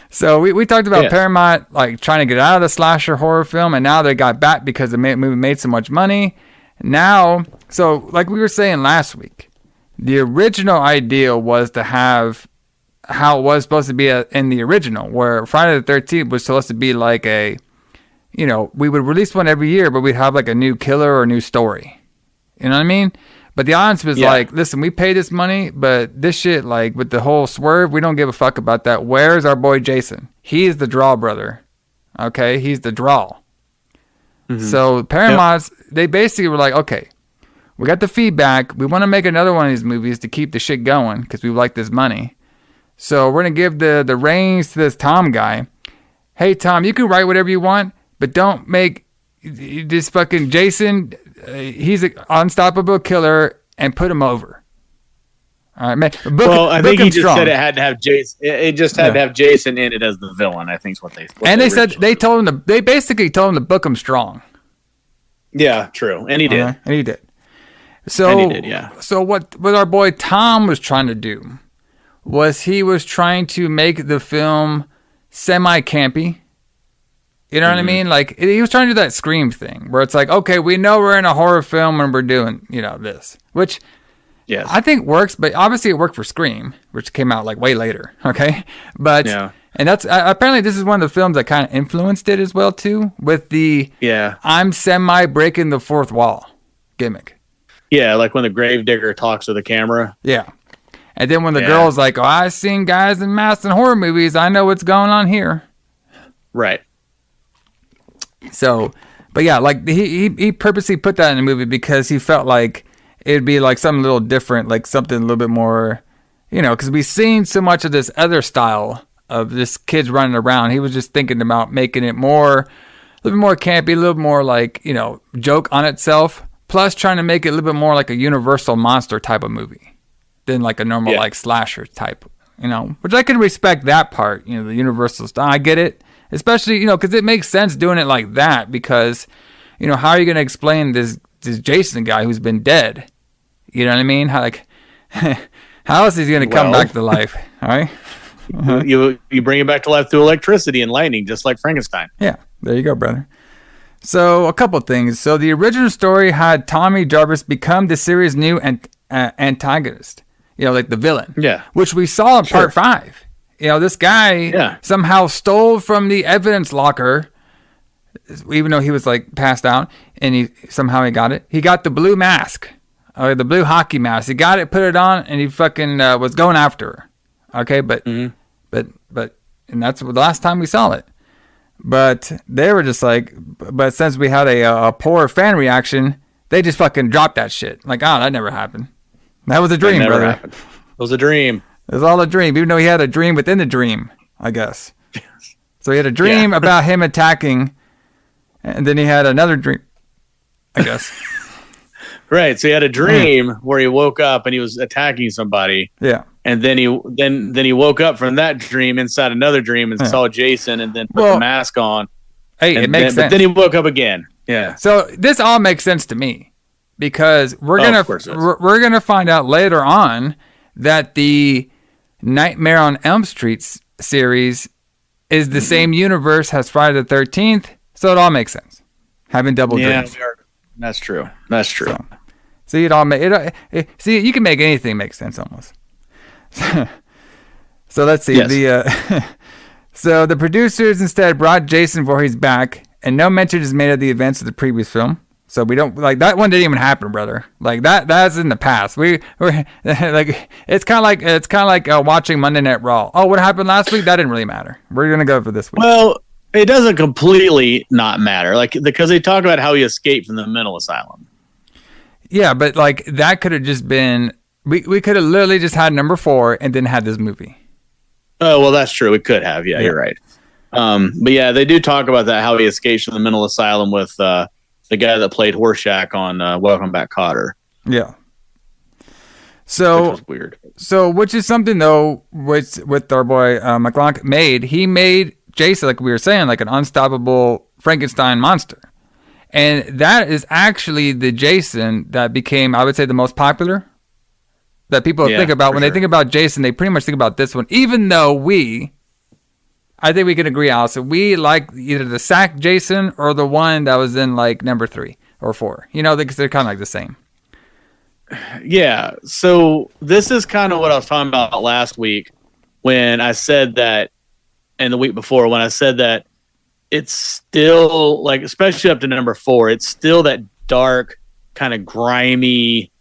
So we talked about Paramount like trying to get out of the slasher horror film, and now they got back because the movie made so much money. Now, so like we were saying last week, the original idea was to have how it was supposed to be in the original, where Friday the 13th was supposed to be like we would release one every year, but we'd have like a new killer or a new story. You know what I mean? But the audience was like, listen, we pay this money, but this shit, like with the whole swerve, we don't give a fuck about that. Where's our boy Jason? He's the draw, brother. Okay? He's the draw. Mm-hmm. So Paramount, they basically were like, okay, we got the feedback. We want to make another one of these movies to keep the shit going because we like this money. So we're going to give the reins to this Tom guy. Hey, Tom, you can write whatever you want, but don't make this fucking Jason... he's an unstoppable killer, and put him over. All right, man. I think he just said it had to have Jason. It just had to have Jason in it as the villain. I think is what they. They basically told him to book him strong. Yeah, true, and he did. And he did. So and he did, yeah. So what our boy Tom was trying to do was he was trying to make the film semi-campy. You know what I mean? Like, he was trying to do that Scream thing, where it's like, okay, we know we're in a horror film and we're doing, this. Which I think works, but obviously it worked for Scream, which came out, like, way later, okay? But, and that's, apparently this is one of the films that kind of influenced it as well, too, with the I'm semi-breaking the fourth wall gimmick. Yeah, like when the gravedigger talks to the camera. Yeah. And then when the girl's like, I've seen guys in masks in horror movies, I know what's going on here. Right. So, but yeah, like he purposely put that in the movie because he felt like it'd be like something a little different, like something a little bit more, because we've seen so much of this other style of this kids running around. He was just thinking about making it a little bit more campy, a little more like, joke on itself, plus trying to make it a little bit more like a Universal monster type of movie than like a normal like slasher type, which I can respect that part, the Universal style. I get it. Especially, because it makes sense doing it like that because, how are you going to explain this Jason guy who's been dead? You know what I mean? How else is he going to come back to life? All right? You bring him back to life through electricity and lightning, just like Frankenstein. Yeah, there you go, brother. So, a couple things. So, the original story had Tommy Jarvis become the series' new antagonist, like the villain. Yeah. Which we saw in Part 5. This guy somehow stole from the evidence locker, even though he was like passed out, and he got it. He got the blue mask, the blue hockey mask. He got it, put it on, and he fucking was going after her. Okay, but and that's the last time we saw it. But they were just like, but since we had a poor fan reaction, they just fucking dropped that shit. Like, that never happened. That was a dream, brother. Happened. It was a dream. It was all a dream, even though he had a dream within the dream, I guess. So he had a dream about him attacking, and then he had another dream, I guess. Right. So he had a dream where he woke up and he was attacking somebody. Yeah. And then he woke up from that dream inside another dream and saw Jason and then put the mask on. Hey, it makes sense. But then he woke up again. Yeah. So this all makes sense to me because we're gonna find out later on that the Nightmare on Elm Street series is the same universe as Friday the 13th, so it all makes sense. Having double dreams. That's true. That's true. So it all see, you can make anything make sense almost. So let's see. Yes. So the producers instead brought Jason for his back, and no mention is made of the events of the previous film. So we don't like that one didn't even happen, brother. Like that's in the past. We're like it's kind of like watching Monday Night Raw. Oh, what happened last week? That didn't really matter. We're gonna go for this week. Well, it doesn't completely not matter, like because they talk about how he escaped from the mental asylum. Yeah, but like that could have just been we could have literally just had number 4 and then had this movie. Oh well, that's true. We could have. Yeah, you're right. But yeah, they do talk about that, how he escapes from the mental asylum with the guy that played Horseshack on Welcome Back, Kotter. Yeah. So which was weird. So which is something though, with our boy McClellan he made Jason, like we were saying, like an unstoppable Frankenstein monster. And that is actually the Jason that became, I would say, the most popular that people think about. When they think about Jason, they pretty much think about this one. Even though I think we can agree, Alison, we like either the sack Jason or the one that was in like number 3 or 4. You know, because they're kind of like the same. Yeah. So this is kind of what I was talking about last week when I said that, and the week before when I said that, it's still like, especially up to number 4, it's still that dark, kind of grimy,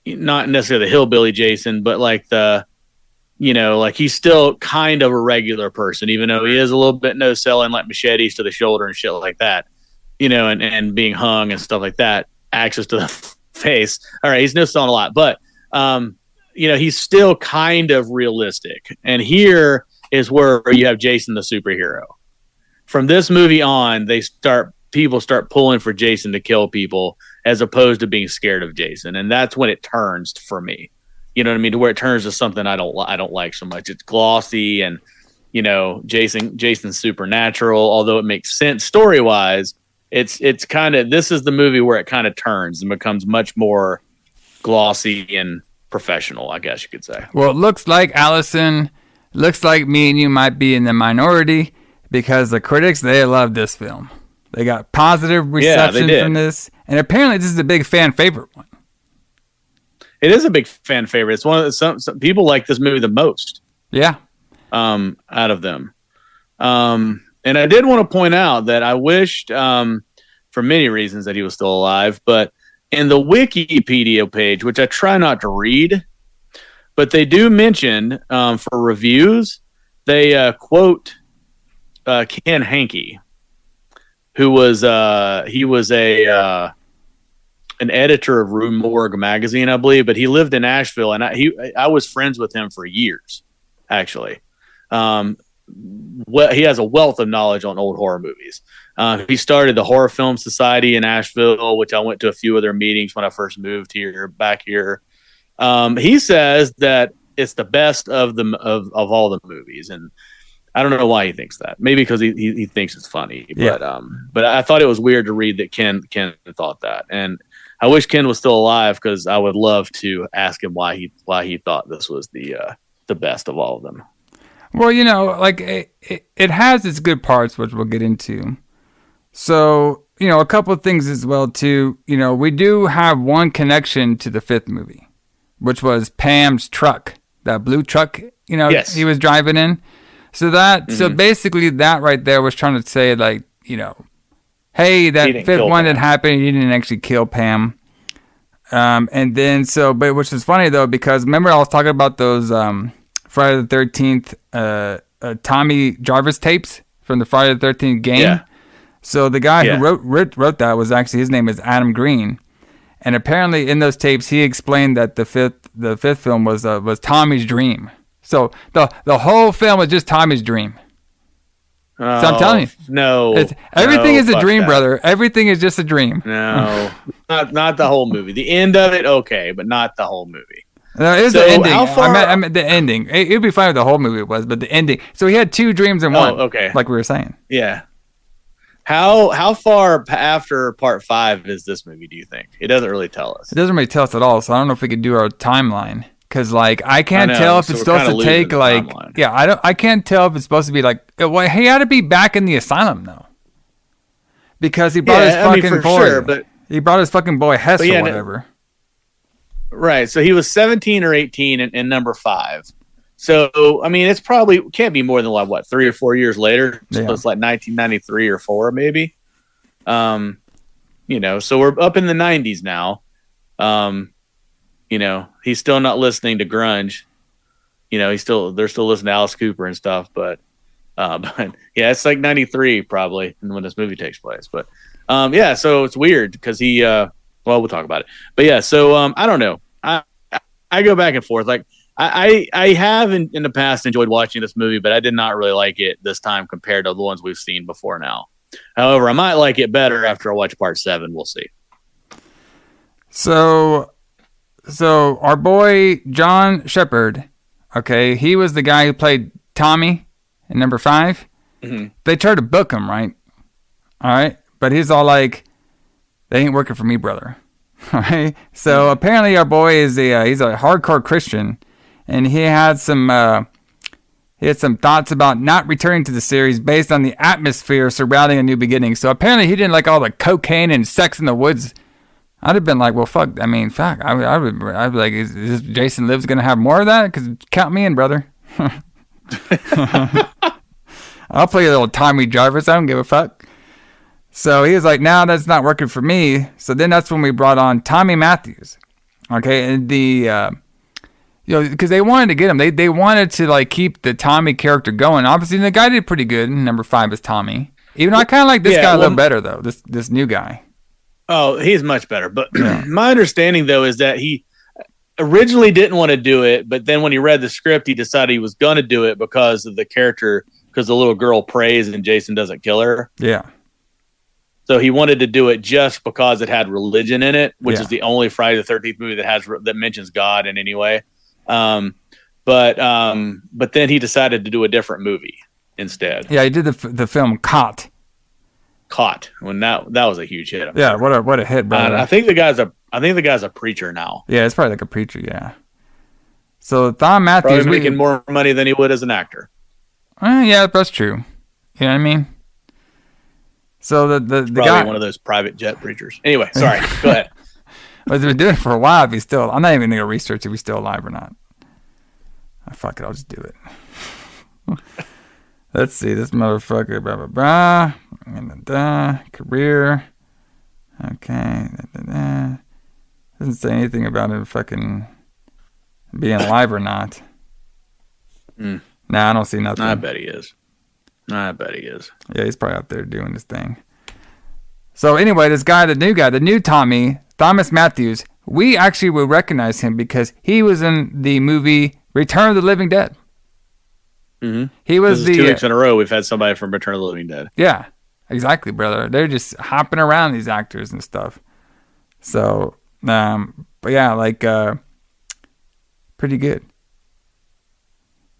not necessarily the hillbilly Jason, but like like he's still kind of a regular person, even though he is a little bit no selling, like machetes to the shoulder and shit like that, and being hung and stuff like that, access to the face. All right, he's no selling a lot, but he's still kind of realistic. And here is where you have Jason the superhero. From this movie on, people start pulling for Jason to kill people as opposed to being scared of Jason, and that's when it turns for me. You know what I mean? To where it turns to something I don't like so much. It's glossy, and Jason's supernatural. Although it makes sense story wise, it's kind of, this is the movie where it kind of turns and becomes much more glossy and professional, I guess you could say. Well, it looks like, Alison, me and you might be in the minority. Because the critics, they love this film. They got positive reception from this. And apparently this is a big fan favorite one. It is a big fan favorite. It's one of some people like this movie the most. Yeah. Out of them. And I did want to point out that I wished, for many reasons, that he was still alive. But in the Wikipedia page, which I try not to read, but they do mention for reviews, they quote Ken Hankey, who was an editor of Rue Morgue magazine, I believe, but he lived in Asheville, and I was friends with him for years, actually. He has a wealth of knowledge on old horror movies. He started the Horror Film Society in Asheville, which I went to a few of their meetings when I first moved back here. He says that it's the best of all the movies, and I don't know why he thinks that. Maybe because he thinks it's funny. Yeah. But I thought it was weird to read that Ken thought that. And I wish Ken was still alive, because I would love to ask him why he thought this was the best of all of them. Well, like it has its good parts, which we'll get into. So, a couple of things as well too. We do have one connection to the 5th movie, which was Pam's truck, that blue truck, Yes. he was driving in. So so basically that right there was trying to say, like, hey, that 5th one that happened, he didn't actually kill Pam. And then but which is funny though, because remember I was talking about those Friday the 13th Tommy Jarvis tapes from the Friday the 13th game. Yeah. So the guy who wrote that was actually, his name is Adam Green. And apparently in those tapes he explained that the fifth film was Tommy's dream. So the whole film was just Tommy's dream. So I'm telling you, everything is a dream, that. Brother. Everything is just a dream. No, not the whole movie. The end of it, okay, but not the whole movie. No, it was the ending. I meant the ending. It'd be fine if the whole movie was, but the ending. So he had 2 dreams in one. Okay, like we were saying. Yeah. How far after part 5 is this movie, do you think? It doesn't really tell us. It doesn't really tell us at all. So I don't know if we could do our timeline. Because, like, I can't tell if it's supposed to take, like... Timeline. Yeah, I can't tell if it's supposed to be, like... Well, he had to be back in the asylum, though. Because he brought his fucking boy. Sure, but, he brought his fucking boy Hess or whatever. Right, so he was 17 or 18 in number 5. So, I mean, it's probably... Can't be more than, like, what, 3 or 4 years later? So it's like 1993 or 4, maybe. So we're up in the 90s now. He's still not listening to grunge. They're still listening to Alice Cooper and stuff. But yeah, it's like 93 probably when this movie takes place. But so it's weird because he Well, we'll talk about it. But yeah, so I don't know. I go back and forth. Like I have in the past enjoyed watching this movie, but I did not really like it this time compared to the ones we've seen before now. However, I might like it better after I watch part 7. We'll see. So our boy John Shepard, okay, he was the guy who played Tommy in number 5. Mm-hmm. They tried to book him, right? All right, but he's all like, "They ain't working for me, brother." All right. So apparently, our boy is he's a hardcore Christian, and he had some thoughts about not returning to the series based on the atmosphere surrounding A New Beginning. So apparently, he didn't like all the cocaine and sex in the woods. I'd have been like, well, fuck. I mean, fuck. I'd be like, is this Jason Lives gonna have more of that? Because count me in, brother. I'll play a little Tommy Jarvis. I don't give a fuck. So he was like, "No, that's not working for me." So then that's when we brought on Tommy Matthews. Okay, and because they wanted to get him. They wanted to like keep the Tommy character going. Obviously, the guy did pretty good. Number 5 is Tommy. Even though I kind of like this guy a little better though. This new guy. Oh, he's much better. But my understanding though is that he originally didn't want to do it, but then when he read the script, he decided he was going to do it because of the character. Because the little girl prays and Jason doesn't kill her. Yeah. So he wanted to do it just because it had religion in it, which is the only Friday the 13th movie that mentions God in any way. But then he decided to do a different movie instead. Yeah, he did the film Caught. When that was a huge hit. Yeah, what a hit, brother. I think the guy's a preacher now. Yeah, it's probably like a preacher. Yeah. So Tom Matthews probably making more money than he would as an actor. Yeah, that's true. You know what I mean? So the probably guy, one of those private jet preachers. Anyway, sorry. Go ahead. Well, he's been doing it for a while. If he's still, I'm not even gonna research if he's still alive or not. Fuck it, I'll just do it. Let's see this motherfucker. Blah blah blah. Career. Okay. Doesn't say anything about him fucking being alive or not. Nah, I don't see nothing. I bet he is. Yeah, he's probably out there doing this thing. So anyway, this guy, the new Tommy, Thomas Matthews, we actually will recognize him because he was in the movie Return of the Living Dead. Mm-hmm. He was 2 weeks in a row we've had somebody from Return of the Living Dead. Yeah, exactly, brother. They're just hopping around, these actors and stuff. So, but yeah, like, pretty good.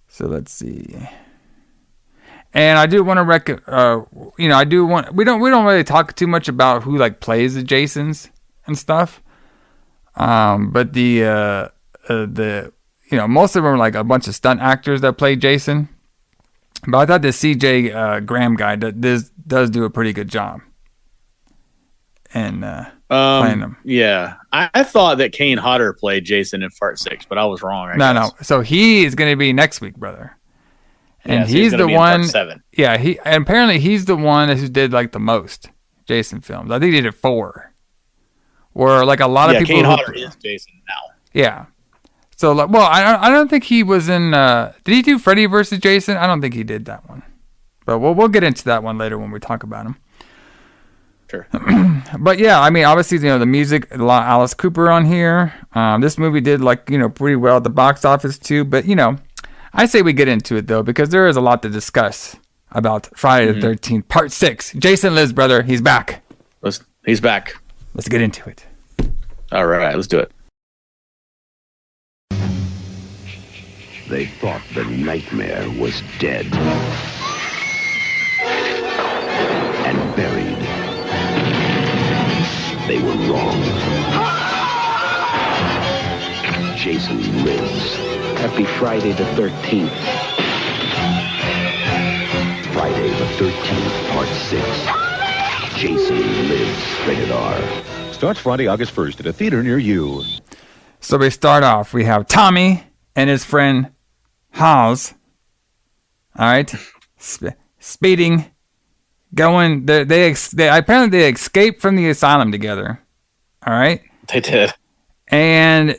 So let's see. And I do want to we don't really talk too much about who like plays the Jasons and stuff. But the most of them are like a bunch of stunt actors that play Jason. But I thought the CJ Graham guy does do a pretty good job. And playing them. Yeah. I thought that Kane Hodder played Jason in Part 6, but I was wrong. I guess. So he is going to be next week, brother. And he's the one. Yeah, and apparently he's the one who did like the most Jason films. I think he did 4. Where like a lot of people. Kane Hodder is Jason now. Yeah. So like, well, I don't think he was in. Did he do Freddy versus Jason? I don't think he did that one. But we'll get into that one later when we talk about him. Sure. But yeah, I mean, obviously, the music, a lot of Alice Cooper on here. This movie did like, pretty well at the box office too. But, I say we get into it though, because there is a lot to discuss about Friday the 13th, Part 6. Jason Lives, brother. He's back. He's back. Let's get into it. All right, let's do it. They thought the nightmare was dead and buried. They were wrong. Jason lives. Happy Friday the 13th. Friday the 13th, Part 6. Jason Lives. Rated R. Starts Friday, August 1st at a theater near you. So we start off. We have Tommy and his friend Haas. All right, speeding, going. They apparently they escaped from the asylum together. All right, they did. And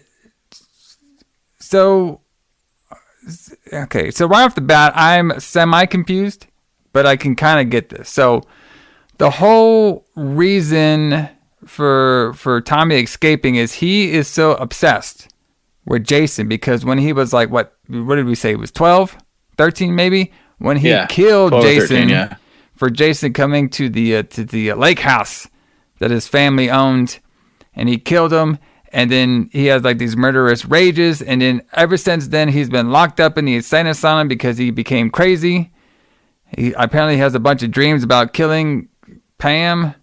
so, okay, so right off the bat, I'm semi-confused, but I can kind of get this. So the whole reason for Tommy escaping is he is so obsessed with Jason because when he was like, what did we say? He was 12, 13 maybe? When he killed Jason 13, for Jason coming to the lake house that his family owned, and he killed him. And then he has like these murderous rages. And then ever since then, he's been locked up in the insane asylum because he became crazy. He apparently has a bunch of dreams about killing Pam.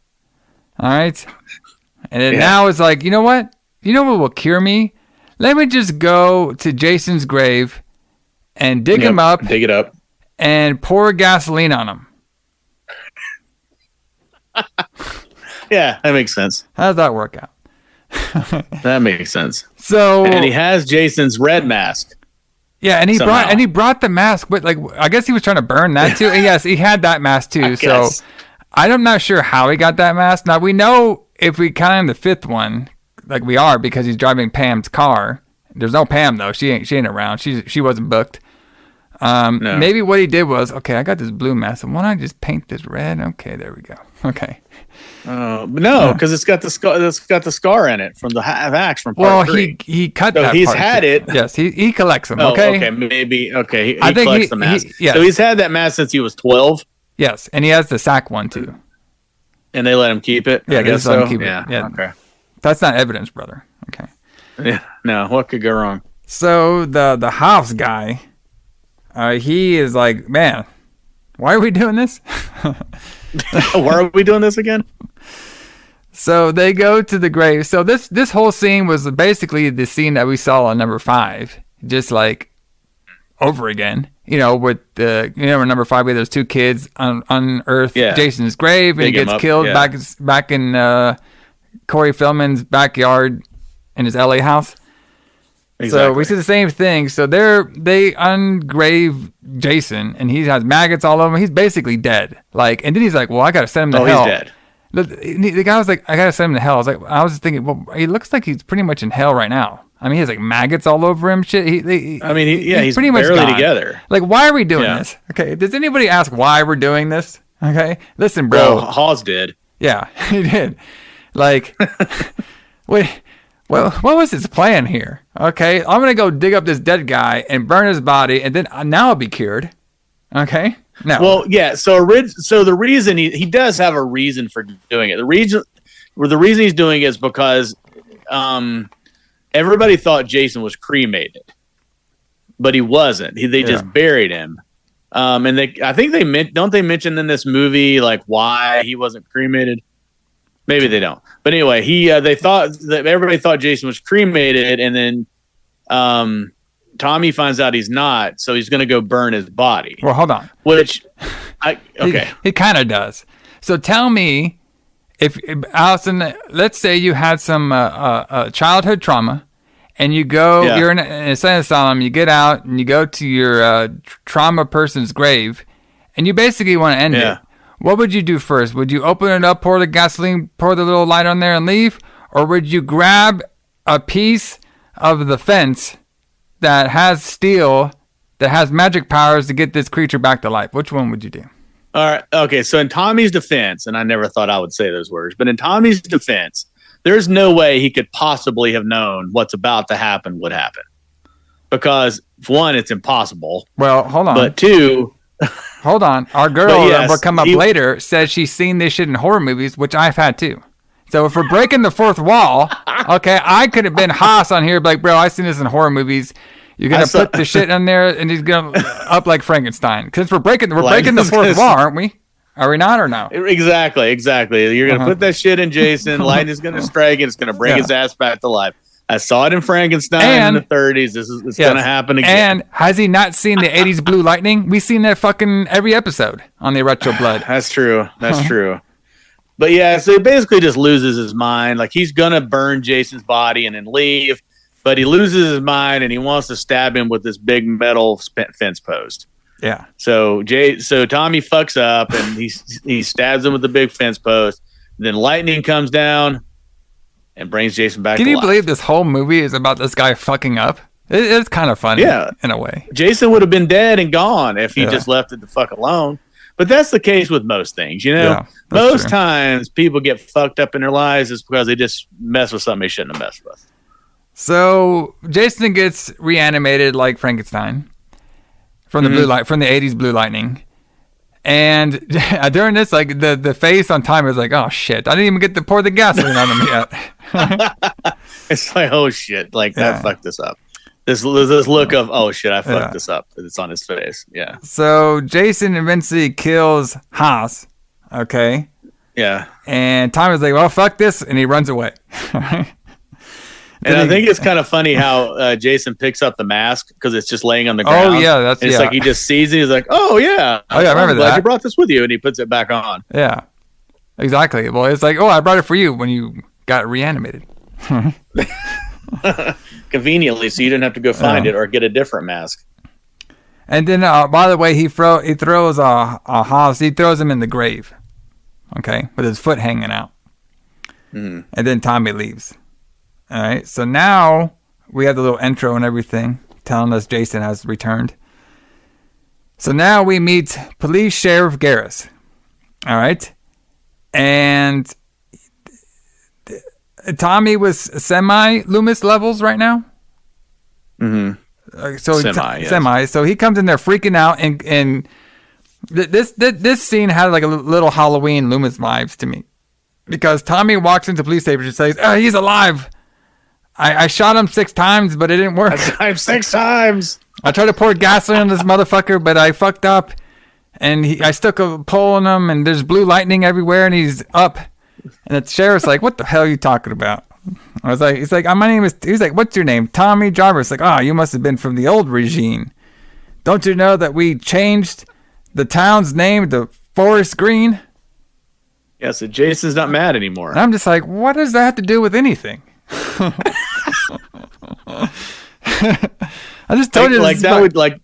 All right. And then now it's like, you know what? You know what will cure me? Let me just go to Jason's grave and dig him up. Dig it up. And pour gasoline on him. Yeah, that makes sense. How does that work out? That makes sense. So, and he has Jason's red mask. Yeah, and he brought the mask, but like I guess he was trying to burn that too. And yes, he had that mask too. So I'm not sure how he got that mask. Now we know if we count the fifth one, like we are, because he's driving Pam's car. There's no Pam though. She ain't around. She wasn't booked. No. Maybe what he did was, okay, I got this blue mask. Why don't I just paint this red? Okay, there we go. Okay. But no, because it's got the scar. It's got the scar in it from the axe from part 3. he cut so that. He's part had too. it. Yes, he collects them. Oh, okay, maybe. Okay, he I think collects the mask. yes. So he's had that mask since he was 12. Yes, and he has the sack one too. And they let him keep it. Yeah, I guess let so. him keep it. Yeah. Okay. That's not evidence, brother. Okay. Yeah. No, what could go wrong? So the house guy, he is like, man, why are we doing this? Why are we doing this again? So they go to the grave. So this whole scene was basically the scene that we saw on number 5, just like over again. You know, with number 5, where there's 2 kids unearth Jason's grave, and he gets killed back in Corey Feldman's backyard in his LA house. Exactly. So we see the same thing. So they ungrave Jason, and he has maggots all over him. He's basically dead. Like, and then he's like, "Well, I gotta send him to hell." He's dead. The guy was like, "I gotta send him to hell." I was just thinking, well, he looks like he's pretty much in hell right now. I mean, he has like maggots all over him. Shit. He's pretty much barely gone. Together. Like, why are we doing this? Okay, does anybody ask why we're doing this? Okay, listen, bro. Well, Hawes did. Yeah, he did. Like, wait. Well, what was his plan here? Okay, I'm going to go dig up this dead guy and burn his body, and then now I'll be cured. Okay? No. Well, yeah, so the reason he does have a reason for doing it. The reason he's doing it is because everybody thought Jason was cremated, but he wasn't. They just buried him. And I think don't they mention in this movie like why he wasn't cremated? Maybe they don't. But anyway, everybody thought Jason was cremated, and then Tommy finds out he's not, so he's going to go burn his body. Well, hold on. He kind of does. So tell me, if Alison, let's say you had some childhood trauma, and you go, you're in an insane asylum, you get out, and you go to your trauma person's grave, and you basically want to end it. What would you do first? Would you open it up, pour the gasoline, pour the little light on there and leave? Or would you grab a piece of the fence that has steel, that has magic powers to get this creature back to life? Which one would you do? All right. Okay. So in Tommy's defense, and I never thought I would say those words, but in Tommy's defense, there's no way he could possibly have known what's about to happen would happen. Because, one, it's impossible. Well, hold on. But two... Hold on. Our girl that will come up later says she's seen this shit in horror movies, which I've had too. So if we're breaking the fourth wall, okay, I could have been Haas on here, like, bro, I've seen this in horror movies. You're gonna put the shit in there, and he's gonna up like Frankenstein. Because we're breaking the fourth wall, aren't we? Are we not or no? Exactly. You're gonna put that shit in Jason. Lightning's gonna strike, and it's gonna bring his ass back to life. I saw it in Frankenstein in the 30s. It's going to happen again. And has he not seen the 80s Blue Lightning? We've seen that fucking every episode on the Retro Blood. That's true. True. But yeah, so he basically just loses his mind. Like, he's going to burn Jason's body and then leave, but he loses his mind and he wants to stab him with this big metal fence post. Yeah. So Tommy fucks up and he stabs him with the big fence post. Then lightning comes down and brings Jason back to life. Can you believe this whole movie is about this guy fucking up? It's kind of funny in a way. Jason would have been dead and gone if he just left it the fuck alone. But that's the case with most things, you know. Yeah, most times people get fucked up in their lives is because they just mess with something they shouldn't have messed with. So Jason gets reanimated like Frankenstein from the blue light from the 80s Blue Lightning. And during this, like the face on Tommy was like, "Oh shit! I didn't even get to pour the gasoline on him yet." It's like, "Oh shit!" Like that fucked this up. This look of, "Oh shit! I fucked this up." It's on his face. Yeah. So Jason eventually kills Haas. Okay. Yeah. And Tommy's like, "Well, fuck this," and he runs away. And I think it's kind of funny how Jason picks up the mask because it's just laying on the ground. Oh yeah, it's like he just sees it. He's like, "Oh yeah, I remember glad that. you brought this with you," and he puts it back on. Yeah, exactly. Well, it's like, "Oh, I brought it for you when you got reanimated." Conveniently, so you didn't have to go find it or get a different mask. And then, by the way, he throws a Haas. He throws him in the grave. Okay, with his foot hanging out. And then Tommy leaves. All right, so now we have the little intro and everything telling us Jason has returned. So now we meet Police Sheriff Garris. All right, and Tommy was semi-Loomis levels right now. So semi. So he comes in there freaking out, and this scene had like a little Halloween Loomis vibes to me, because Tommy walks into the police station and says, "Oh, he's alive. I shot him 6 times, but it didn't work. I shot him 6 times. I tried to pour gasoline on this motherfucker, but I fucked up. And I stuck a pole in him, and there's blue lightning everywhere, and he's up." And the sheriff's like, "What the hell are you talking about?" I was like, he's like, "My name is," he's like, "What's your name?" "Tommy Jarvis." Like, "Oh, you must have been from the old regime. Don't you know that we changed the town's name to Forest Green?" Yeah, so Jason's not mad anymore. And I'm just like, what does that have to do with anything? I just told you like that would like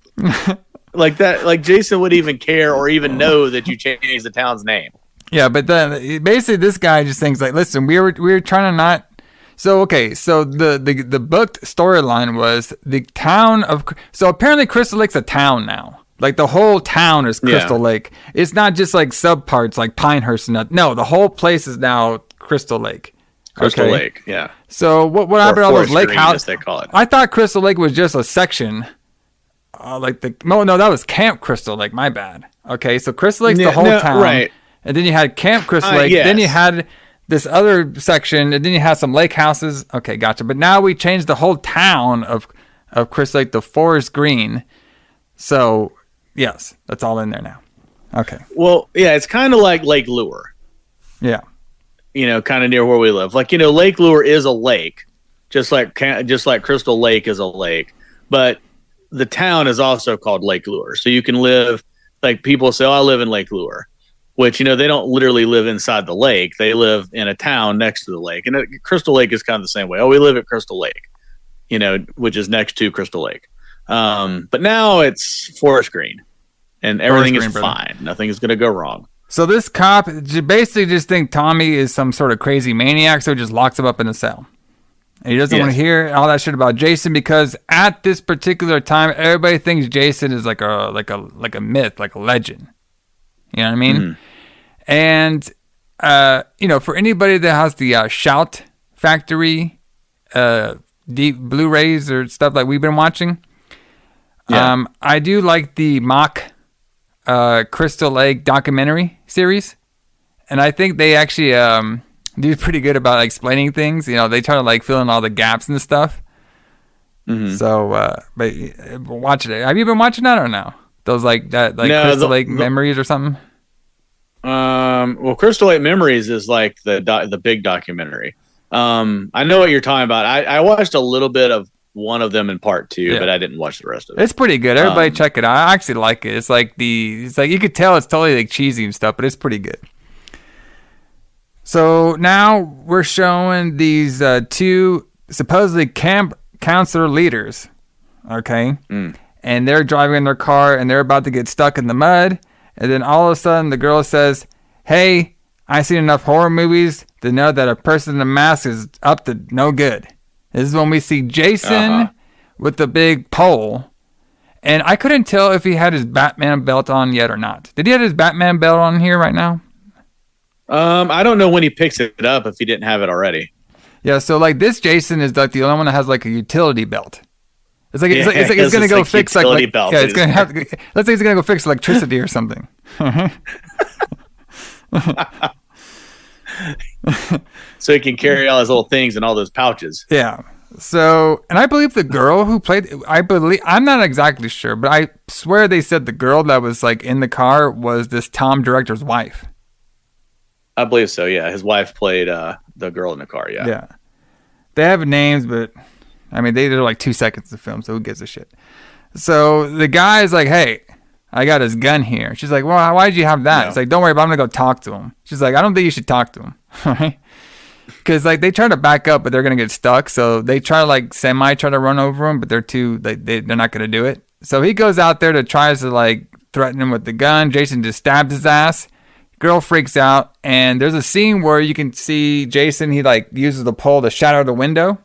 that, like Jason would even care or even know that you changed the town's name. Yeah, but then basically this guy just thinks like, listen, we were trying to not. So okay, so the booked storyline was the town of. So apparently Crystal Lake's a town now. Like the whole town is Crystal Lake. It's not just like subparts like Pinehurst and that. No, the whole place is now Crystal Lake. Crystal Lake, yeah. So what happened to all those lake houses? They call it. I thought Crystal Lake was just a section. No, that was Camp Crystal Lake. My bad. Okay, so Crystal Lake's the whole town, right? And then you had Camp Crystal Lake. Yes. Then you had this other section, and then you had some lake houses. Okay, gotcha. But now we changed the whole town of Crystal Lake to Forest Green. So yes, that's all in there now. Okay. Well, yeah, it's kind of like Lake Lure. Yeah. You know, kind of near where we live. Like, you know, Lake Lure is a lake, just like Crystal Lake is a lake, but the town is also called Lake Lure. So you can live, like people say, "Oh, I live in Lake Lure," which, you know, they don't literally live inside the lake. They live in a town next to the lake. And Crystal Lake is kind of the same way. "Oh, we live at Crystal Lake," you know, which is next to Crystal Lake. But now it's Forest Green, and everything is fine. Nothing is going to go wrong. So this cop basically just thinks Tommy is some sort of crazy maniac, so he just locks him up in a cell. And he doesn't want to hear all that shit about Jason, because at this particular time, everybody thinks Jason is like a myth, like a legend. You know what I mean? And you know, for anybody that has the Shout Factory deep Blu-rays or stuff like we've been watching, I do like the mock Crystal Lake documentary series, and I think they actually do pretty good about explaining things. You know, they try to like fill in all the gaps and stuff. So but watch it. Have you been watching that or no? Those like that, like Crystal Lake Memories or something? Well, Crystal Lake Memories is like the big documentary. I know what you're talking about. I watched a little bit of one of them in part 2, but I didn't watch the rest of it. It's pretty good. Everybody check it out. I actually like it. It's like you could tell it's totally like cheesy and stuff, but it's pretty good. So now we're showing these 2 supposedly camp counselor leaders, okay? And they're driving in their car, and they're about to get stuck in the mud, and then all of a sudden the girl says, "Hey, I've seen enough horror movies to know that a person in a mask is up to no good." This is when we see Jason with the big pole, And I couldn't tell if he had his Batman belt on yet or not. Did he have his Batman belt on here right now? I don't know when he picks it up if he didn't have it already. Yeah, so like this Jason is like the only one that has like a utility belt. It's like it's gonna go fix like belt. Yeah, it's gonna have. Let's say he's gonna go fix electricity or something. So he can carry all his little things in all those pouches. Yeah. So, and I believe the girl who played, I'm not exactly sure, but I swear they said the girl that was like in the car was this Tom director's wife. I believe so. Yeah, his wife played the girl in the car. Yeah. Yeah. They have names, but I mean, they did like 2 seconds of film, so who gives a shit? So the guy's like, "Hey, I got his gun here." She's like, "Well, why did you have that?" No. It's like, "Don't worry, but I'm gonna go talk to him." She's like, "I don't think you should talk to him." Right? Because like they try to back up, but they're gonna get stuck. So they try to like try to run over him, but they're not gonna do it. So he goes out there to tries to like threaten him with the gun. Jason just stabs his ass. Girl freaks out, and there's a scene where you can see Jason. He like uses the pole to shatter the window,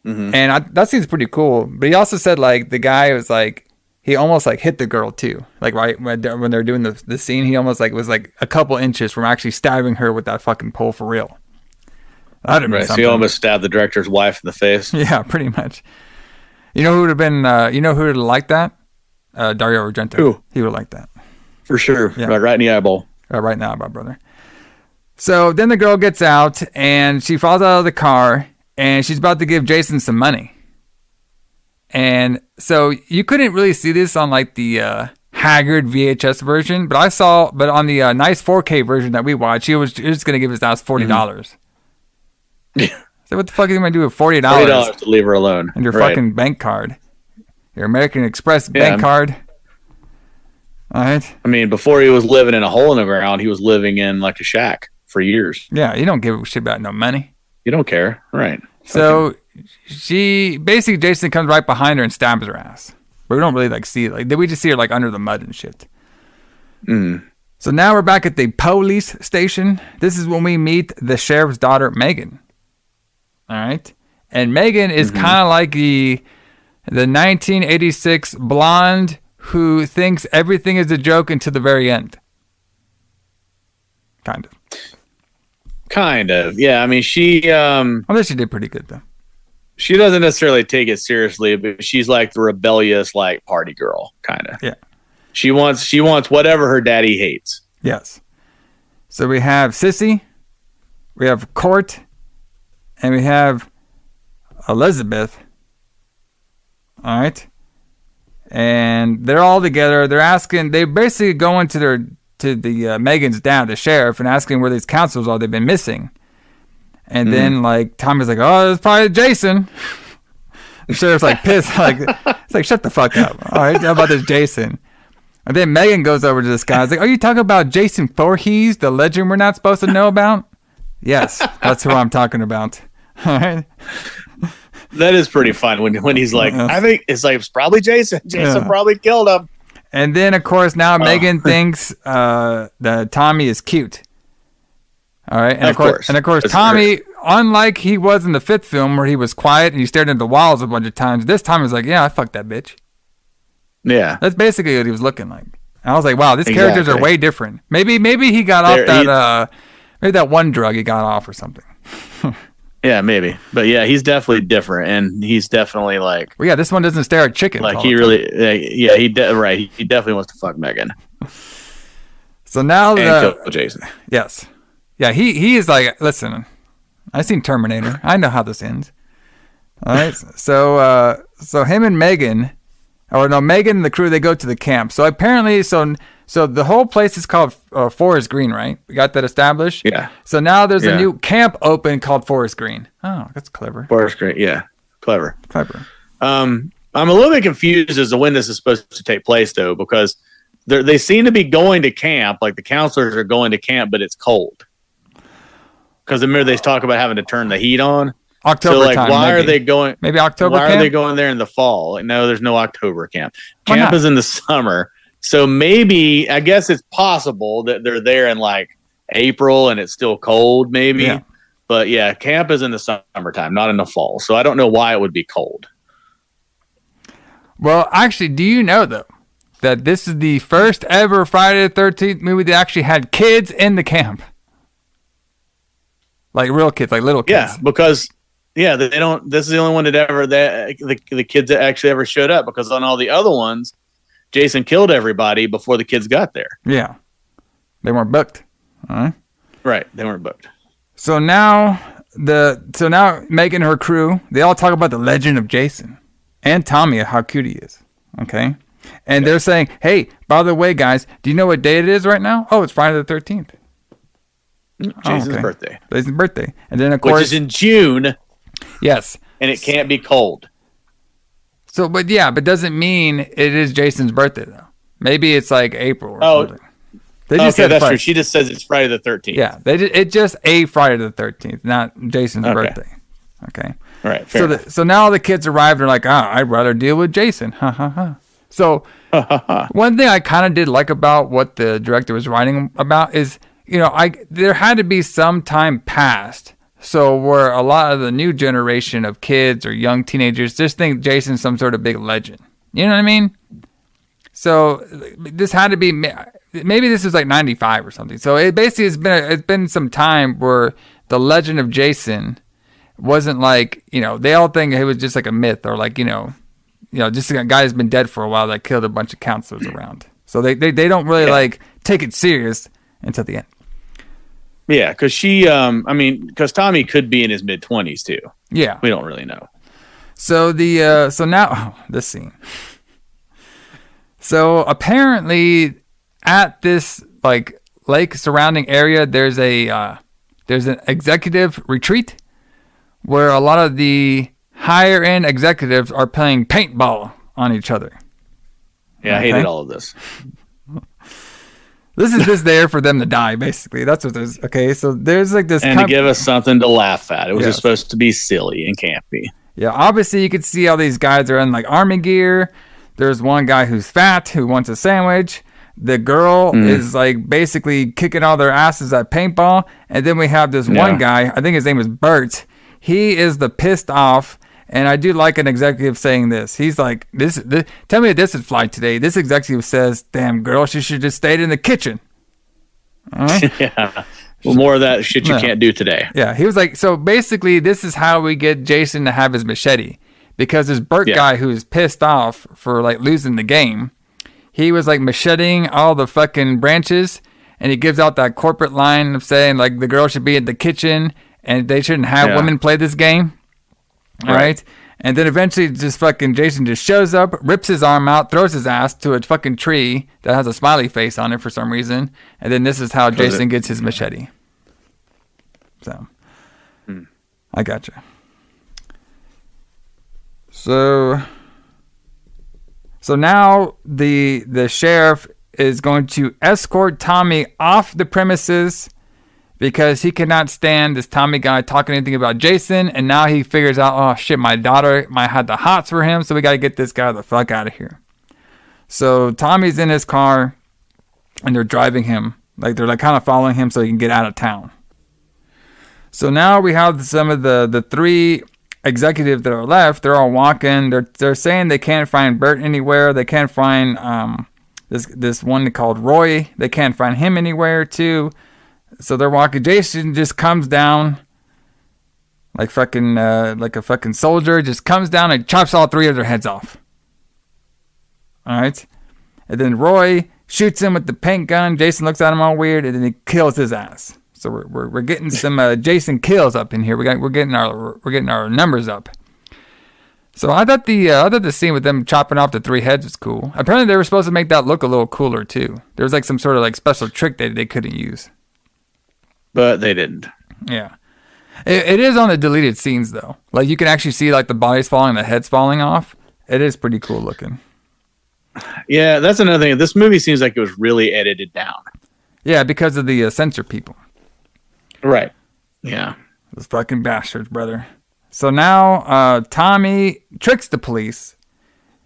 and that seems pretty cool. But he also said like the guy was like he almost like hit the girl too. Like right when they're doing the scene, he almost like was like a couple inches from actually stabbing her with that fucking pole for real. That'd have been Right, so something. he almost stabbed the director's wife in the face. Yeah, pretty much. You know who would have been? You know who would have liked that? Dario Argento. Who? He would like that For sure. Yeah. Right in the eyeball. right now, my brother. So then the girl gets out and she falls out of the car and she's about to give Jason some money. And so you couldn't really see this on like the haggard VHS version, but on the nice 4K version that we watched, he was just gonna give his ass $40. So what the fuck are you gonna do with $40? $40 to leave her alone. And your Right. fucking bank card, your American Express bank card. All right. I mean, before he was living in a hole in the ground, he was living in like a shack for years. Yeah, you don't give a shit about no money. You don't care, right? So Jason comes right behind her and stabs her ass. But we don't really like see it. Like we just see her like under the mud and shit. So now we're back at the police station. This is when we meet the sheriff's daughter, Megan. All right. And Megan is kind of like the 1986 blonde who thinks everything is a joke until the very end. Kind of. Kind of. Yeah. I mean, she I think she did pretty good though. she doesn't necessarily take it seriously, but she's like the rebellious, like party girl, kind of. Yeah. She wants whatever her daddy hates. Yes. So we have Sissy, we have Court, and we have Elizabeth. All right. And they're all together. They basically go into the Megan's dad, the sheriff, and asking where these counselors are. They've been missing. And then like Tommy's like, "Oh, it's probably Jason." The sheriff's like pissed, like it's like, "Shut the fuck up." All right, how about this Jason? And then Megan goes over to this guy. It's like, "Are you talking about Jason Voorhees, the legend we're not supposed to know about?" Yes, that's who I'm talking about. All right. That is pretty fun when he's like, I think it's like, it's probably Jason. Jason probably killed him. And then, of course, now Megan thinks that Tommy is cute. All right. And of course, That's Tommy, unlike he was in the fifth film where he was quiet and he stared into the walls a bunch of times, this time he's like, "Yeah, I fucked that bitch." Yeah. That's basically what he was looking like. I was like, wow, these characters are way different. Maybe he got off maybe that one drug he got off or something. Yeah, maybe. But yeah, he's definitely different, and he's definitely like. Well, yeah, this one doesn't stare at chicken. Like he really, yeah, he definitely wants to fuck Megan. So now and kill Jason. Yes, yeah, he is like, listen, I seen Terminator. I know how this ends. All right, so him and Megan, Megan and the crew, they go to the camp. So apparently, so the whole place is called Forest Green, right? We got that established? Yeah. So now there's a new camp open called Forest Green. Oh, that's clever. Forest Green, yeah. Clever. I'm a little bit confused as to when this is supposed to take place, though, because they seem to be going to camp, like the counselors are going to camp, but it's cold. Because remember they talk about having to turn the heat on? October so, like, time, why maybe. are they going? Maybe October Why camp? are they going there in the fall? Like, no, there's no October camp. Why Camp not? is in the summer. So maybe, I guess it's possible that they're there in like April and it's still cold, maybe. Yeah. But yeah, camp is in the summertime, not in the fall. So I don't know why it would be cold. Well, actually, do you know, though, that this is the first ever Friday the 13th movie that actually had kids in the camp? Like real kids, like little kids. Yeah, because they don't. This is the only one that ever the kids that actually ever showed up. Because on all the other ones, Jason killed everybody before the kids got there. Yeah, they weren't booked. All right. Right, they weren't booked. So now Megan and her crew, they all talk about the legend of Jason and Tommy, how cute he is. Okay, and they're saying, hey, by the way, guys, do you know what day it is right now? Oh, it's Friday the 13th. Jason's birthday. Jason's birthday. And then, of course... Which is in June. Yes. And it can't be cold. So, but doesn't mean it is Jason's birthday, though. Maybe it's like April or something. They just said that's true. She just says it's Friday the 13th. Yeah. It's just a Friday the 13th, not Jason's birthday. Okay. All right. Fair so now the kids arrived and are like, I'd rather deal with Jason. Ha, ha, ha. So one thing I kind of did like about what the director was writing about is... there had to be some time past, so where a lot of the new generation of kids or young teenagers just think Jason's some sort of big legend. You know what I mean? So this had to be, maybe this was like 95 or something. So it basically it's been some time where the legend of Jason wasn't like, they all think it was just like a myth or like, just a guy who's been dead for a while that killed a bunch of counselors around. So they don't really like take it serious until the end. Yeah, because because Tommy could be in his mid-20s too. Yeah, we don't really know. So now this scene. So apparently, at this like lake surrounding area, there's an executive retreat where a lot of the higher end executives are playing paintball on each other. Yeah, I hated all of this. This is just there for them to die, basically. That's what there's. Okay, so there's like this. And to give us something to laugh at. It was just supposed to be silly and campy. Yeah, obviously you could see all these guys are in like army gear. There's one guy who's fat who wants a sandwich. The girl is like basically kicking all their asses at paintball. And then we have this one guy, I think his name is Bert. He is the pissed off. And I do like an executive saying this. He's like, tell me this is fly today. This executive says, damn girl, she should just stayed in the kitchen. All right? Yeah. Well, more of that shit you can't do today. Yeah. He was like, so basically this is how we get Jason to have his machete. Because this Burt guy who's pissed off for like losing the game, he was like macheting all the fucking branches. And he gives out that corporate line of saying like the girl should be in the kitchen and they shouldn't have women play this game. All right. And then eventually just fucking Jason just shows up, rips his arm out, throws his ass to a fucking tree that has a smiley face on it for some reason. And then this is how Jason gets his machete. So I gotcha. So now the sheriff is going to escort Tommy off the premises because he cannot stand this Tommy guy talking anything about Jason. And now he figures out, oh shit, my daughter might have the hots for him. So we got to get this guy the fuck out of here. So Tommy's in his car and they're driving him. Like they're like kind of following him so he can get out of town. So now we have some of the three executives that are left. They're all walking. They're saying they can't find Bert anywhere. They can't find this one called Roy. They can't find him anywhere too. So they're walking. Jason just comes down like a fucking soldier. Just comes down and chops all three of their heads off. All right. And then Roy shoots him with the paint gun. Jason looks at him all weird, and then he kills his ass. So we're getting some Jason kills up in here. We're getting our numbers up. So I thought the scene with them chopping off the three heads was cool. Apparently they were supposed to make that look a little cooler too. There was like some sort of like special trick that they couldn't use. But they didn't. Yeah. It is on the deleted scenes though. Like you can actually see like the bodies falling, the heads falling off. It is pretty cool looking. Yeah, that's another thing. This movie seems like it was really edited down. Yeah, because of the censor people. Right. Yeah. Those fucking bastards, brother. So now Tommy tricks the police.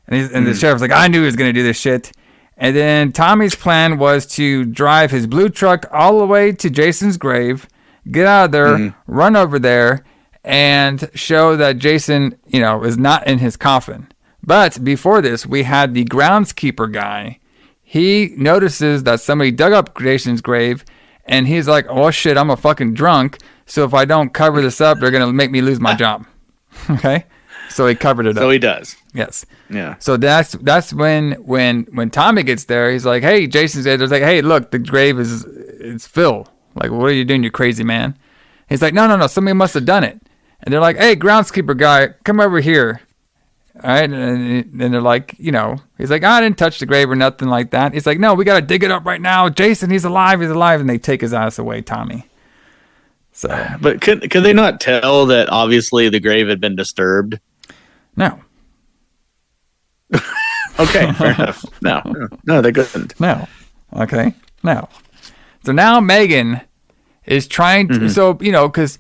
And the sheriff's like, I knew he was going to do this shit. And then Tommy's plan was to drive his blue truck all the way to Jason's grave, get out of there, run over there, and show that Jason, is not in his coffin. But before this, we had the groundskeeper guy. He notices that somebody dug up Jason's grave, and he's like, oh shit, I'm a fucking drunk, so if I don't cover this up, they're going to make me lose my job. Okay? So he covered it up. So he does. Yes. Yeah. So that's when Tommy gets there, he's like, hey, Jason's there. There's like, hey, look, the grave it's Phil. Like, what are you doing, you crazy man? He's like, no, somebody must have done it. And they're like, hey, groundskeeper guy, come over here. All right, and they're like, he's like, I didn't touch the grave or nothing like that. He's like, no, we got to dig it up right now. Jason, he's alive. And they take his ass away, Tommy. So, but could they not tell that obviously the grave had been disturbed? No. Okay, fair enough. No, they couldn't. No. Okay, no. So now Megan is trying to, because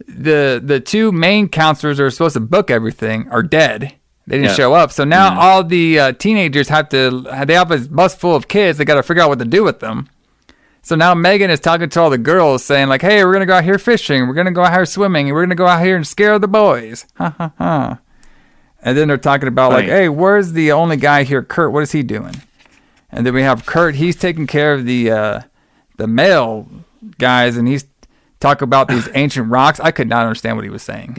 the two main counselors who are supposed to book everything are dead. They didn't show up. So now all the teenagers they have a bus full of kids. They got to figure out what to do with them. So now Megan is talking to all the girls saying like, hey, we're going to go out here fishing. We're going to go out here swimming. And we're going to go out here and scare the boys. Ha, ha, ha. And then they're talking about like, hey, where's the only guy here, Kurt? What is he doing? And then we have Kurt. He's taking care of the male guys, and he's talking about these ancient rocks. I could not understand what he was saying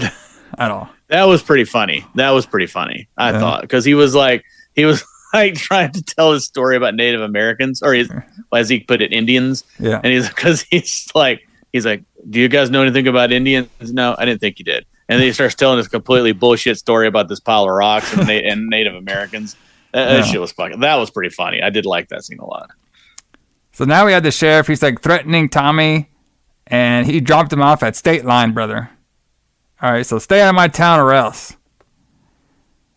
at all. That was pretty funny. I thought, because he was like trying to tell his story about Native Americans, or as he put it, Indians. Yeah. And he's like, do you guys know anything about Indians? No, I didn't think you did. And then he starts telling this completely bullshit story about this pile of rocks and Native Americans. That shit was fucking. That was pretty funny. I did like that scene a lot. So now we had the sheriff. He's like threatening Tommy, and he dropped him off at State Line, brother. All right, so stay out of my town or else.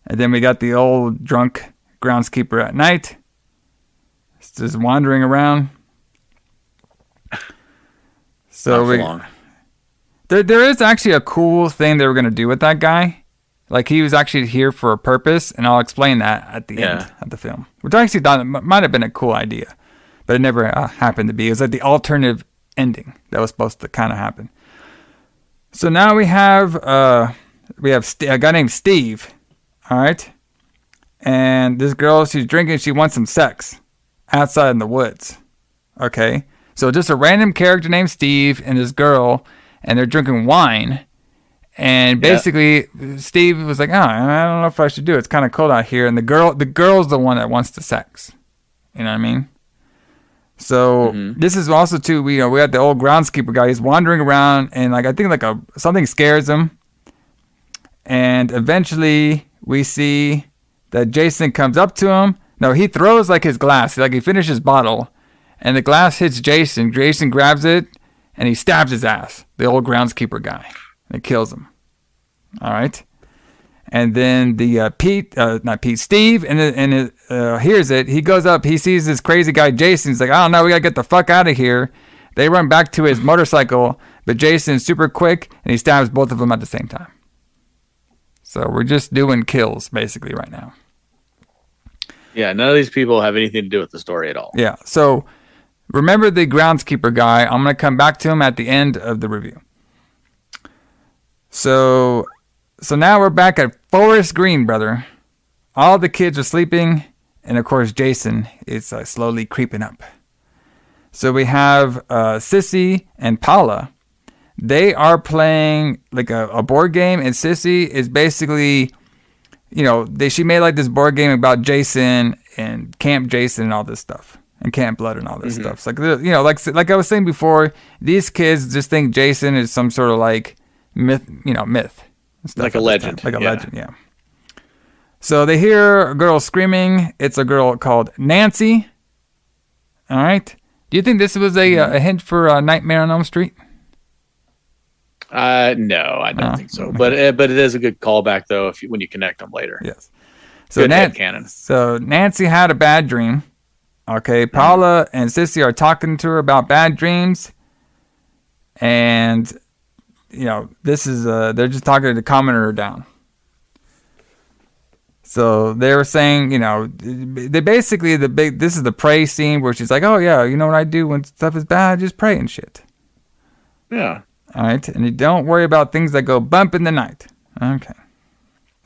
And then we got the old drunk groundskeeper at night. He's just wandering around. So there is actually a cool thing they were going to do with that guy. Like, he was actually here for a purpose, and I'll explain that at the end of the film. Which I actually thought might have been a cool idea, but it never happened to be. It was like the alternative ending that was supposed to kind of happen. So now we have a guy named Steve, all right? And this girl, she's drinking, she wants some sex outside in the woods, okay? So just a random character named Steve and this girl, and they're drinking wine. And basically, Steve was like, I don't know if I should do it. It's kind of cold out here. And the girl's the one that wants the sex. You know what I mean? So this is also too, we had the old groundskeeper guy. He's wandering around, and like I think something scares him. And eventually we see that Jason comes up to him. No, he throws like his glass. Like he finishes his bottle, and the glass hits Jason. Jason grabs it, and he stabs his ass. The old groundskeeper guy. And it kills him. All right. And then Steve, hears it. He goes up. He sees this crazy guy, Jason. He's like, I don't know. We got to get the fuck out of here. They run back to his motorcycle, but Jason's super quick, and he stabs both of them at the same time. So we're just doing kills, basically, right now. Yeah, none of these people have anything to do with the story at all. Yeah, so remember the groundskeeper guy. I'm going to come back to him at the end of the review. So now we're back at Forest Green, brother. All the kids are sleeping, and of course Jason is slowly creeping up. So we have Sissy and Paula. They are playing like a board game, and Sissy is basically, she made like this board game about Jason and Camp Jason and all this stuff, and Camp Blood and all this stuff. It's like, like I was saying before, these kids just think Jason is some sort of like myth. Like a legend. Like a legend, yeah. So they hear a girl screaming. It's a girl called Nancy. All right. Do you think this was a hint for Nightmare on Elm Street? No, I don't think so. But it is a good callback though when you connect them later. Yes. So So Nancy had a bad dream. Okay. Paula and Sissy are talking to her about bad dreams, and this is they're just talking to calming her down. So they were saying, they basically this is the pray scene where she's like, oh yeah, you know what I do when stuff is bad? I just pray and shit. Yeah. All right, and you don't worry about things that go bump in the night. Okay.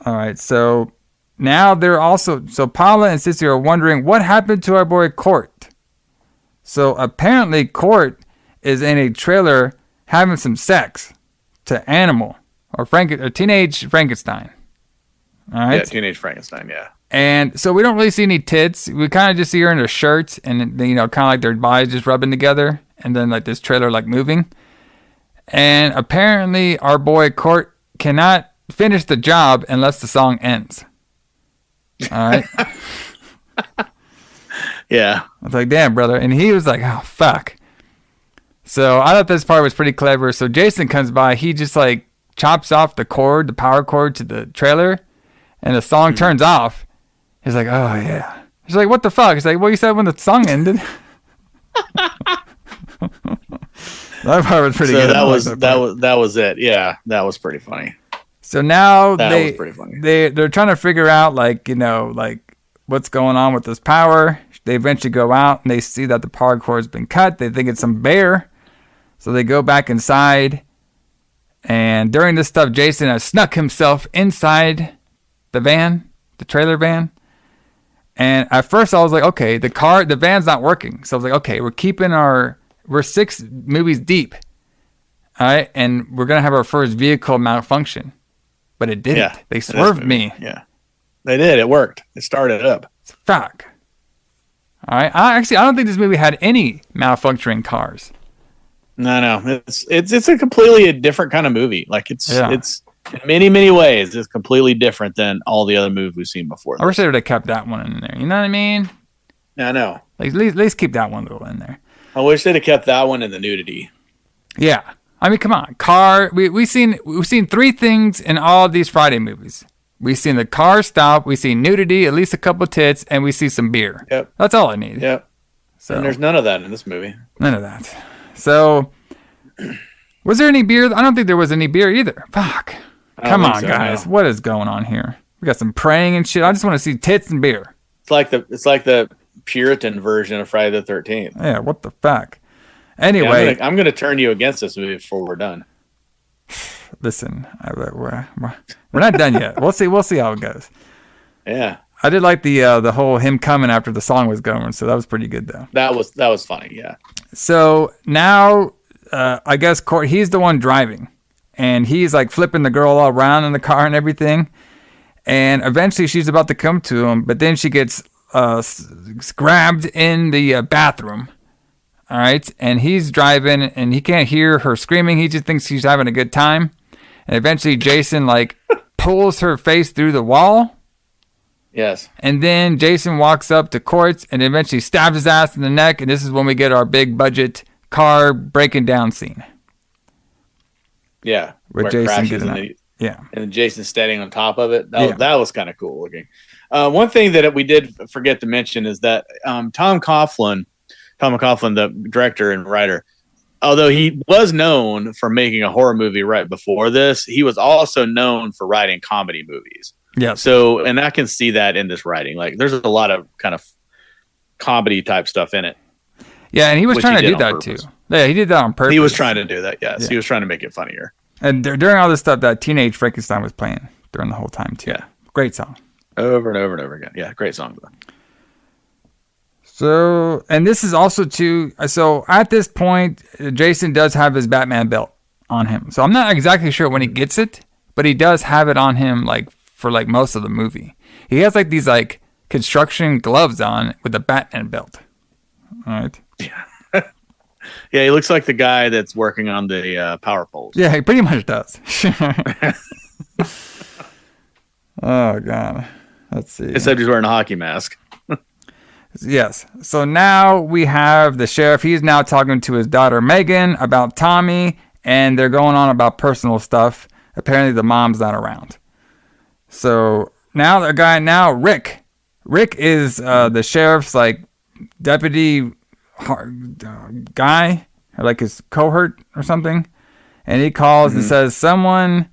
All right, so now they're also, so Paula and Sissy are wondering what happened to our boy Court. So apparently Court is in a trailer having some sex to Animal or teenage Frankenstein. All right. Yeah, teenage Frankenstein. Yeah. And so we don't really see any tits. We kind of just see her in her shirt and, you know, kind of like their bodies just rubbing together. And then like this trailer like moving. And apparently our boy Court cannot finish the job unless the song ends. All right. Yeah. I was like, damn, brother. And he was like, oh, fuck. So I thought this part was pretty clever. So Jason comes by. He just like chops off the power cord to the trailer. And the song turns off. He's like, oh, yeah. He's like, what the fuck? He's like, well, you said when the song ended. That part was pretty good. That was it. Yeah, that was pretty funny. So now was pretty funny. They're trying to figure out, like, you know, like what's going on with this power. They eventually go out and they see that the power cord's been cut. They think it's some bear. So they go back inside. And during this stuff, Jason has snuck himself inside the trailer van. And at first I was like, okay, the van's not working. So I was like, okay, we're 6 movies deep. All right. And we're going to have our first vehicle malfunction. But it didn't. Yeah, they swerved me. Yeah. They did. It worked. It started up. Fuck. All right. I don't think this movie had any malfunctioning cars. No. It's a completely different kind of movie. Like it's in many, many ways, it's completely different than all the other movies we've seen before. I wish they would have kept that one in there. You know what I mean? Yeah, I know. Like, at least keep that one little in there. I wish they'd have kept that one in the nudity. Yeah. I mean, come on. We've seen 3 things in all of these Friday movies. We've seen the car stop, we see nudity, at least a couple tits, and we see some beer. Yep. That's all I need. Yep. So, and there's none of that in this movie. None of that. So, was there any beer? I don't think there was any beer either. Fuck. Come on, guys. No. What is going on here? We got some praying and shit. I just want to see tits and beer. It's like the Puritan version of Friday the 13th. Yeah, what the fuck? Anyway. Yeah, I'm gonna turn you against this movie before we're done. Listen, we're not done yet. We'll see how it goes. Yeah. I did like the whole him coming after the song was going, so that was pretty good though. That was funny, yeah. So now I guess he's the one driving. And he's like flipping the girl all around in the car and everything. And eventually she's about to come to him, but then she gets grabbed in the bathroom. All right. And he's driving and he can't hear her screaming. He just thinks she's having a good time. And eventually Jason like pulls her face through the wall. Yes. And then Jason walks up to Courts and eventually stabs his ass in the neck. And this is when we get our big budget car breaking down scene. Yeah, where Jason gets and Jason's standing on top of it. That was kind of cool looking. One thing that we did forget to mention is that Tom McCaughlin, the director and writer, although he was known for making a horror movie right before this, he was also known for writing comedy movies. Yeah. So, and I can see that in this writing. Like, there's a lot of kind of comedy type stuff in it. Yeah, and he was trying to do that too. Yeah, he did that on purpose. He was trying to do that, yes. Yeah. He was trying to make it funnier. And during all this stuff, that Teenage Frankenstein was playing during the whole time too. Yeah. Great song. Over and over and over again. Yeah, great song. So, and this is also too, so at this point, Jason does have his Batman belt on him. So I'm not exactly sure when he gets it, but he does have it on him like for like most of the movie. He has like these like construction gloves on with a Batman belt. All right. Yeah. Yeah, he looks like the guy that's working on the power poles. Yeah, he pretty much does. Oh, God. Let's see. Except he's wearing a hockey mask. Yes. So now we have the sheriff. He's now talking to his daughter, Megan, about Tommy, and they're going on about personal stuff. Apparently the mom's not around. So now the guy, Rick. Rick is the sheriff's, like, deputy guy, or like his cohort or something, and he calls and says someone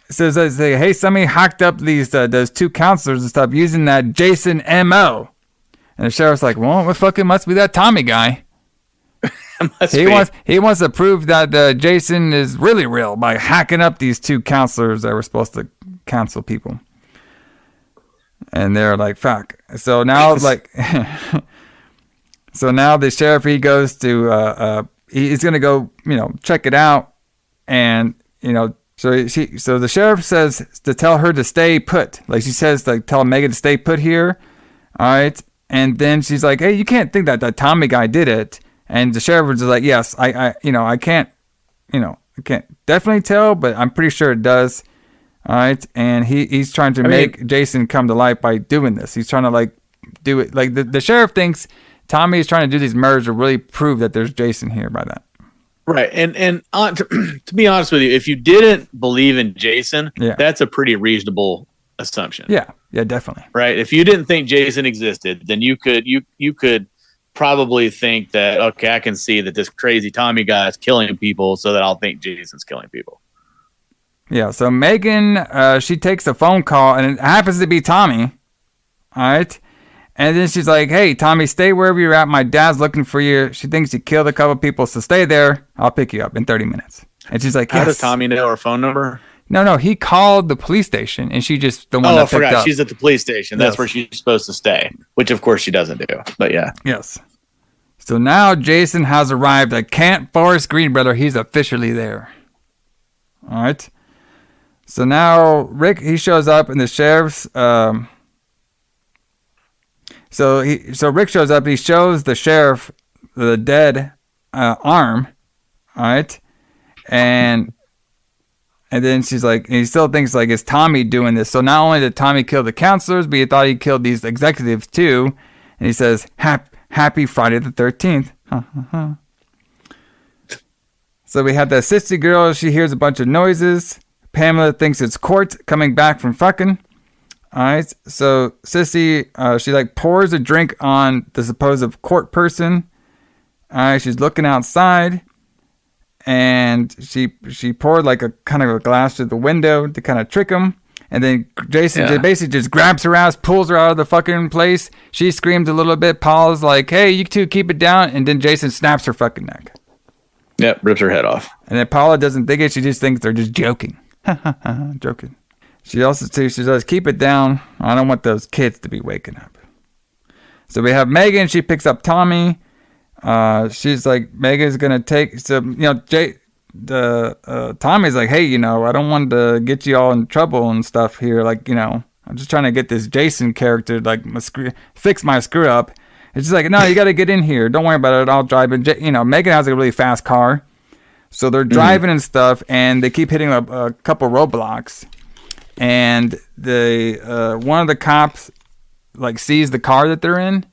says hey, somebody hacked up those 2 counselors and stuff using that Jason MO, and the sheriff's like, well, it fucking must be that Tommy guy. He wants to prove that Jason is really real by hacking up these 2 counselors that were supposed to council people. And they're like, fuck. So now, like, so now the sheriff, he goes to, he's going to go, check it out. And, so the sheriff says to tell her to stay put. Like, she says, like, tell Megan to stay put here. All right. And then she's like, hey, you can't think that Tommy guy did it. And the sheriff was just like, yes, I can't definitely tell, but I'm pretty sure it does. All right. And he's trying to make Jason come to life by doing this. He's trying to, like, do it. Like, the sheriff thinks Tommy is trying to do these murders to really prove that there's Jason here by that. Right. And to be honest with you, if you didn't believe in Jason, that's a pretty reasonable assumption. Yeah. Yeah, definitely. Right. If you didn't think Jason existed, then you could probably think that, okay, I can see that this crazy Tommy guy is killing people, so that I'll think Jason's killing people. Yeah. So Megan, she takes a phone call, and it happens to be Tommy. All right. And then she's like, hey, Tommy, stay wherever you're at. My dad's looking for you. She thinks you killed a couple people, so stay there. I'll pick you up in 30 minutes. And she's like, yes. How does Tommy know her phone number? No, he called the police station, and she just the one that picked up. Oh, I forgot. She's at the police station. That's where she's supposed to stay, which, of course, she doesn't do. But, yeah. Yes. So now Jason has arrived at Camp Forest Green, brother. He's officially there. All right. So now Rick, he shows up, and the sheriff's... So Rick shows up. He shows the sheriff the dead arm, all right, and then she's like, and he still thinks like it's Tommy doing this. So not only did Tommy kill the counselors, but he thought he killed these executives too. And he says, "Happy Friday the 13th." So we have that sissy girl. She hears a bunch of noises. Pamela thinks it's Court coming back from fucking. All right, so Sissy, she like pours a drink on the supposed Court person. All right, she's looking outside, and she poured like a kind of a glass through the window to kind of trick him. And then Jason basically just grabs her ass, pulls her out of the fucking place. She screams a little bit. Paul's like, "Hey, you two keep it down," and then Jason snaps her fucking neck. Yep, rips her head off. And then Paula doesn't think it; she just thinks they're just joking. Joking. She also she says, keep it down. I don't want those kids to be waking up. So we have Megan. She picks up Tommy. She's like, Megan's going to take... So, Tommy's like, hey, I don't want to get you all in trouble and stuff here. Like, I'm just trying to get this Jason character, like, fix my screw up. And she's like, no, you got to get in here. Don't worry about it. I'll drive it. Megan has a really fast car. So they're driving and stuff, and they keep hitting a couple roadblocks. And one of the cops like sees the car that they're in,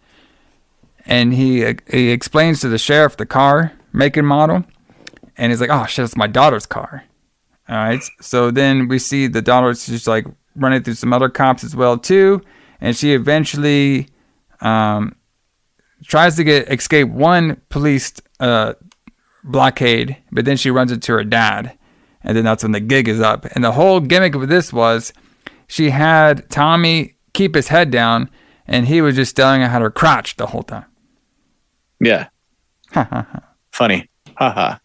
and he explains to the sheriff the car make and model, and he's like, "Oh shit, it's my daughter's car." All right, so then we see the daughter's just like running through some other cops as well too, and she eventually tries to escape one police blockade, but then she runs into her dad. And then that's when the gig is up. And the whole gimmick of this was she had Tommy keep his head down, and he was just staring at her crotch the whole time. Yeah. Funny. Haha.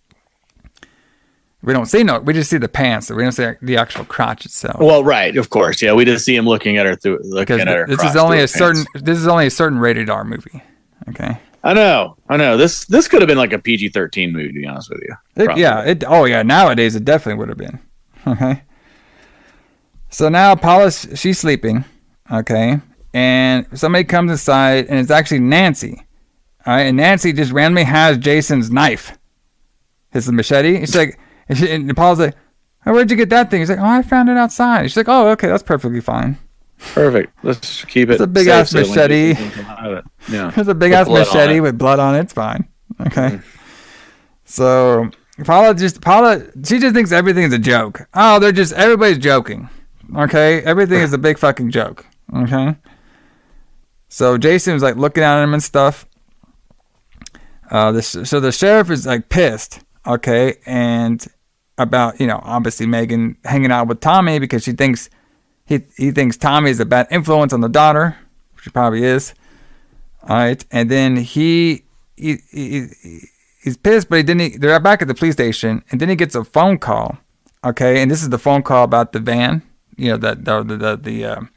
We just see the pants. So we don't see the actual crotch itself. Well, right, of course. Yeah, we just see him looking at her looking at her crotch. This is only a certain rated R movie. Okay. I know. This could have been like a PG-13 movie, to be honest with you. Nowadays it definitely would have been. Okay. So now Paula, she's sleeping. Okay. And somebody comes inside, and it's actually Nancy. All right. And Nancy just randomly has Jason's knife. His machete. It's like, and Paula's like, oh, where'd you get that thing? He's like, oh, I found it outside. She's like, oh, okay, that's perfectly fine. Perfect. Let's keep it. It's a big ass machete. Yeah. It's a big ass machete with blood on it. It's fine. Okay. So Paula, she just thinks everything's a joke. Oh, everybody's joking. Okay. Everything is a big fucking joke. Okay. So Jason was like looking at him and stuff. So the sheriff is like pissed. Okay. And about, obviously Megan hanging out with Tommy because she thinks he thinks Tommy is a bad influence on the daughter, which he probably is. All right, and then he's pissed, but they're back at the police station, and then he gets a phone call. Okay, and this is the phone call about the van, the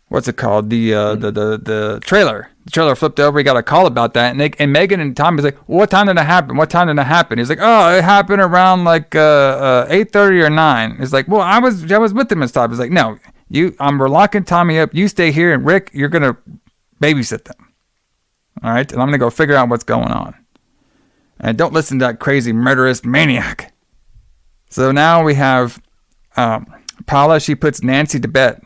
what's it called? The trailer. The trailer flipped over. He got a call about that, and Megan and Tommy's like, well, "What time did it happen? What time did it happen?" He's like, "Oh, it happened around like 8:30 or 9." He's like, "Well, I was with him and stuff." He's like, "No, we're locking Tommy up. You stay here, and Rick, you're gonna babysit them. All right, and I'm gonna go figure out what's going on. And don't listen to that crazy murderous maniac." So now we have Paula. She puts Nancy to bed.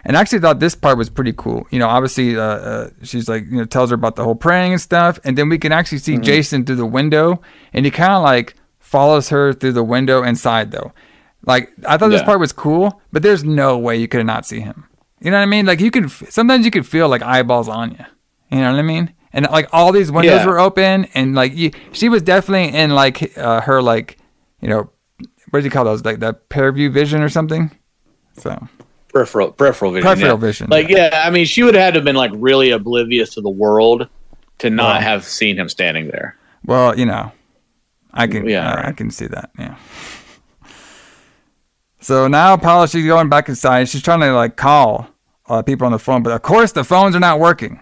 And I actually thought this part was pretty cool. Obviously, she's like, tells her about the whole praying and stuff. And then we can actually see Jason through the window. And he kind of like follows her through the window inside, though. Like, I thought this part was cool, but there's no way you could not see him. You know what I mean? Like, sometimes you could feel like eyeballs on you. You know what I mean? And like all these windows were open. And like, she was definitely in like her, like, what do you call those? Like that pair view vision or something? So. Peripheral vision. Like, I mean, she would have had to have been like really oblivious to the world to not have seen him standing there. Well, I can see that. Yeah. So now Paula, she's going back inside. She's trying to like call people on the phone, but of course the phones are not working.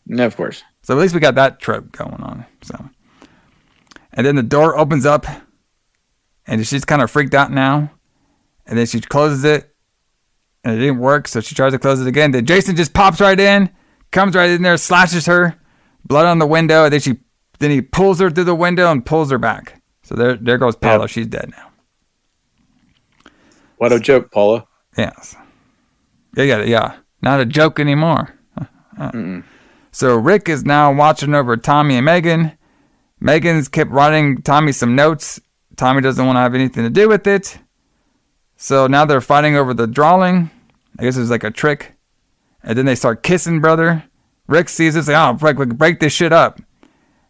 No, of course. So at least we got that trope going on. So, and then the door opens up, and she's kind of freaked out now, and then she closes it. And it didn't work, so she tries to close it again. Then Jason just pops right in, comes right in there, slashes her, blood on the window, and then he pulls her through the window and pulls her back. So there goes Paula. Yep. She's dead now. What a joke, Paula. Yes. Yeah. Not a joke anymore. So Rick is now watching over Tommy and Megan. Megan's kept writing Tommy some notes. Tommy doesn't want to have anything to do with it. So now they're fighting over the drawing. I guess it was like a trick. And then they start kissing, brother. Rick sees this, like, oh, break this shit up.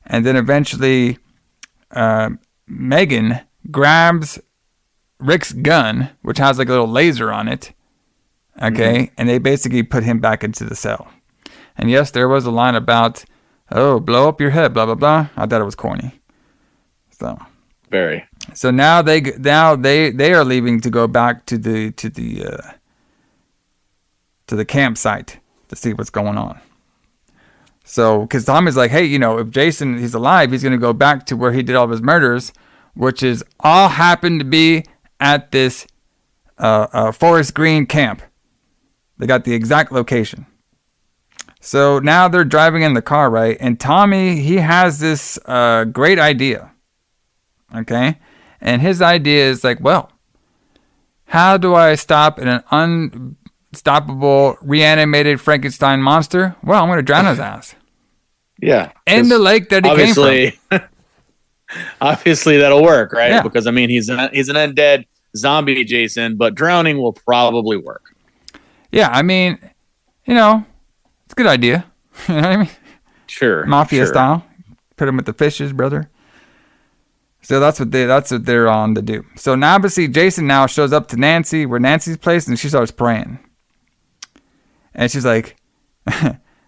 And then eventually, Megan grabs Rick's gun, which has like a little laser on it. Okay. And they basically put him back into the cell. And yes, there was a line about, oh, blow up your head, blah, blah, blah. I thought it was corny. So. Very. So now they are leaving to go back to the campsite to see what's going on. So, because Tommy's like, hey, if Jason he's alive, he's gonna go back to where he did all of his murders, which is all happened to be at this Forest Green camp. They got the exact location. So now they're driving in the car, right? And Tommy, he has this great idea. Okay? And his idea is like, well, how do I stop an unstoppable reanimated Frankenstein monster? Well, I'm going to drown his ass. Yeah. In the lake that he came from. Obviously, that'll work, right? Yeah. Because, I mean, he's an undead zombie Jason, but drowning will probably work. Yeah, I mean, it's a good idea. You know what I mean? Sure. Mafia style. Put him with the fishes, brother. So that's what they're on to do. So now obviously Jason now shows up to Nancy's place, and she starts praying. And she's like,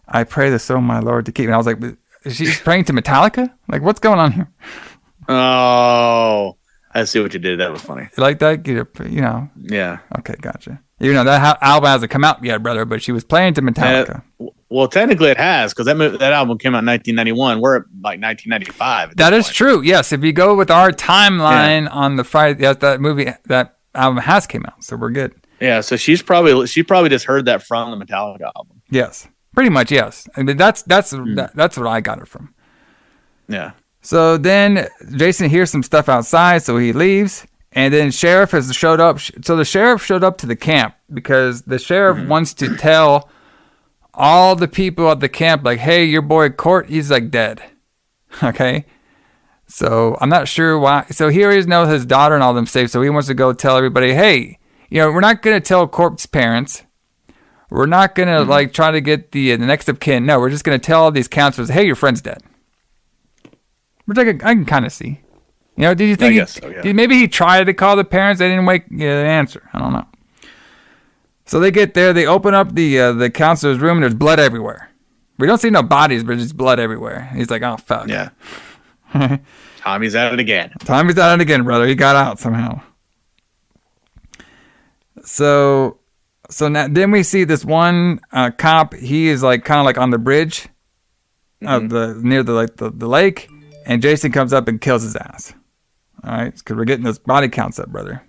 I pray the soul of my Lord to keep. And I was like, she's praying to Metallica? Like, what's going on here? Oh, I see what you did. That was funny. You like that? Yeah. Okay, gotcha. That album hasn't come out yet, brother, but she was playing to Metallica. Well, technically it has, because that album came out in 1991. We're at like 1995. That is true. Yes, if you go with our timeline on the Friday, that album has came out, so we're good. Yeah, so she probably just heard that from the Metallica album. Yes, pretty much. Yes, I mean that's what I got it from. Yeah. So then Jason hears some stuff outside, so he leaves. And then sheriff has showed up. So the sheriff showed up to the camp because the sheriff wants to tell all the people at the camp, like, hey, your boy Court, he's like dead. Okay. So I'm not sure why. So he already knows his daughter and all them safe. So he wants to go tell everybody, hey, we're not going to tell Court's parents. We're not going to like try to get the next of kin. No, we're just going to tell all these counselors, hey, your friend's dead. Which I can kind of see. Did you think maybe he tried to call the parents? They didn't get an answer. I don't know. So they get there. They open up the counselor's room, and there's blood everywhere. We don't see no bodies, but there's blood everywhere. He's like, oh, fuck. Yeah. Tommy's at it again. Tommy's at it again, brother. He got out somehow. So now then we see this one cop. He is like kind of like on the bridge of near the lake, and Jason comes up and kills his ass. All right, because we're getting those body counts up, brother.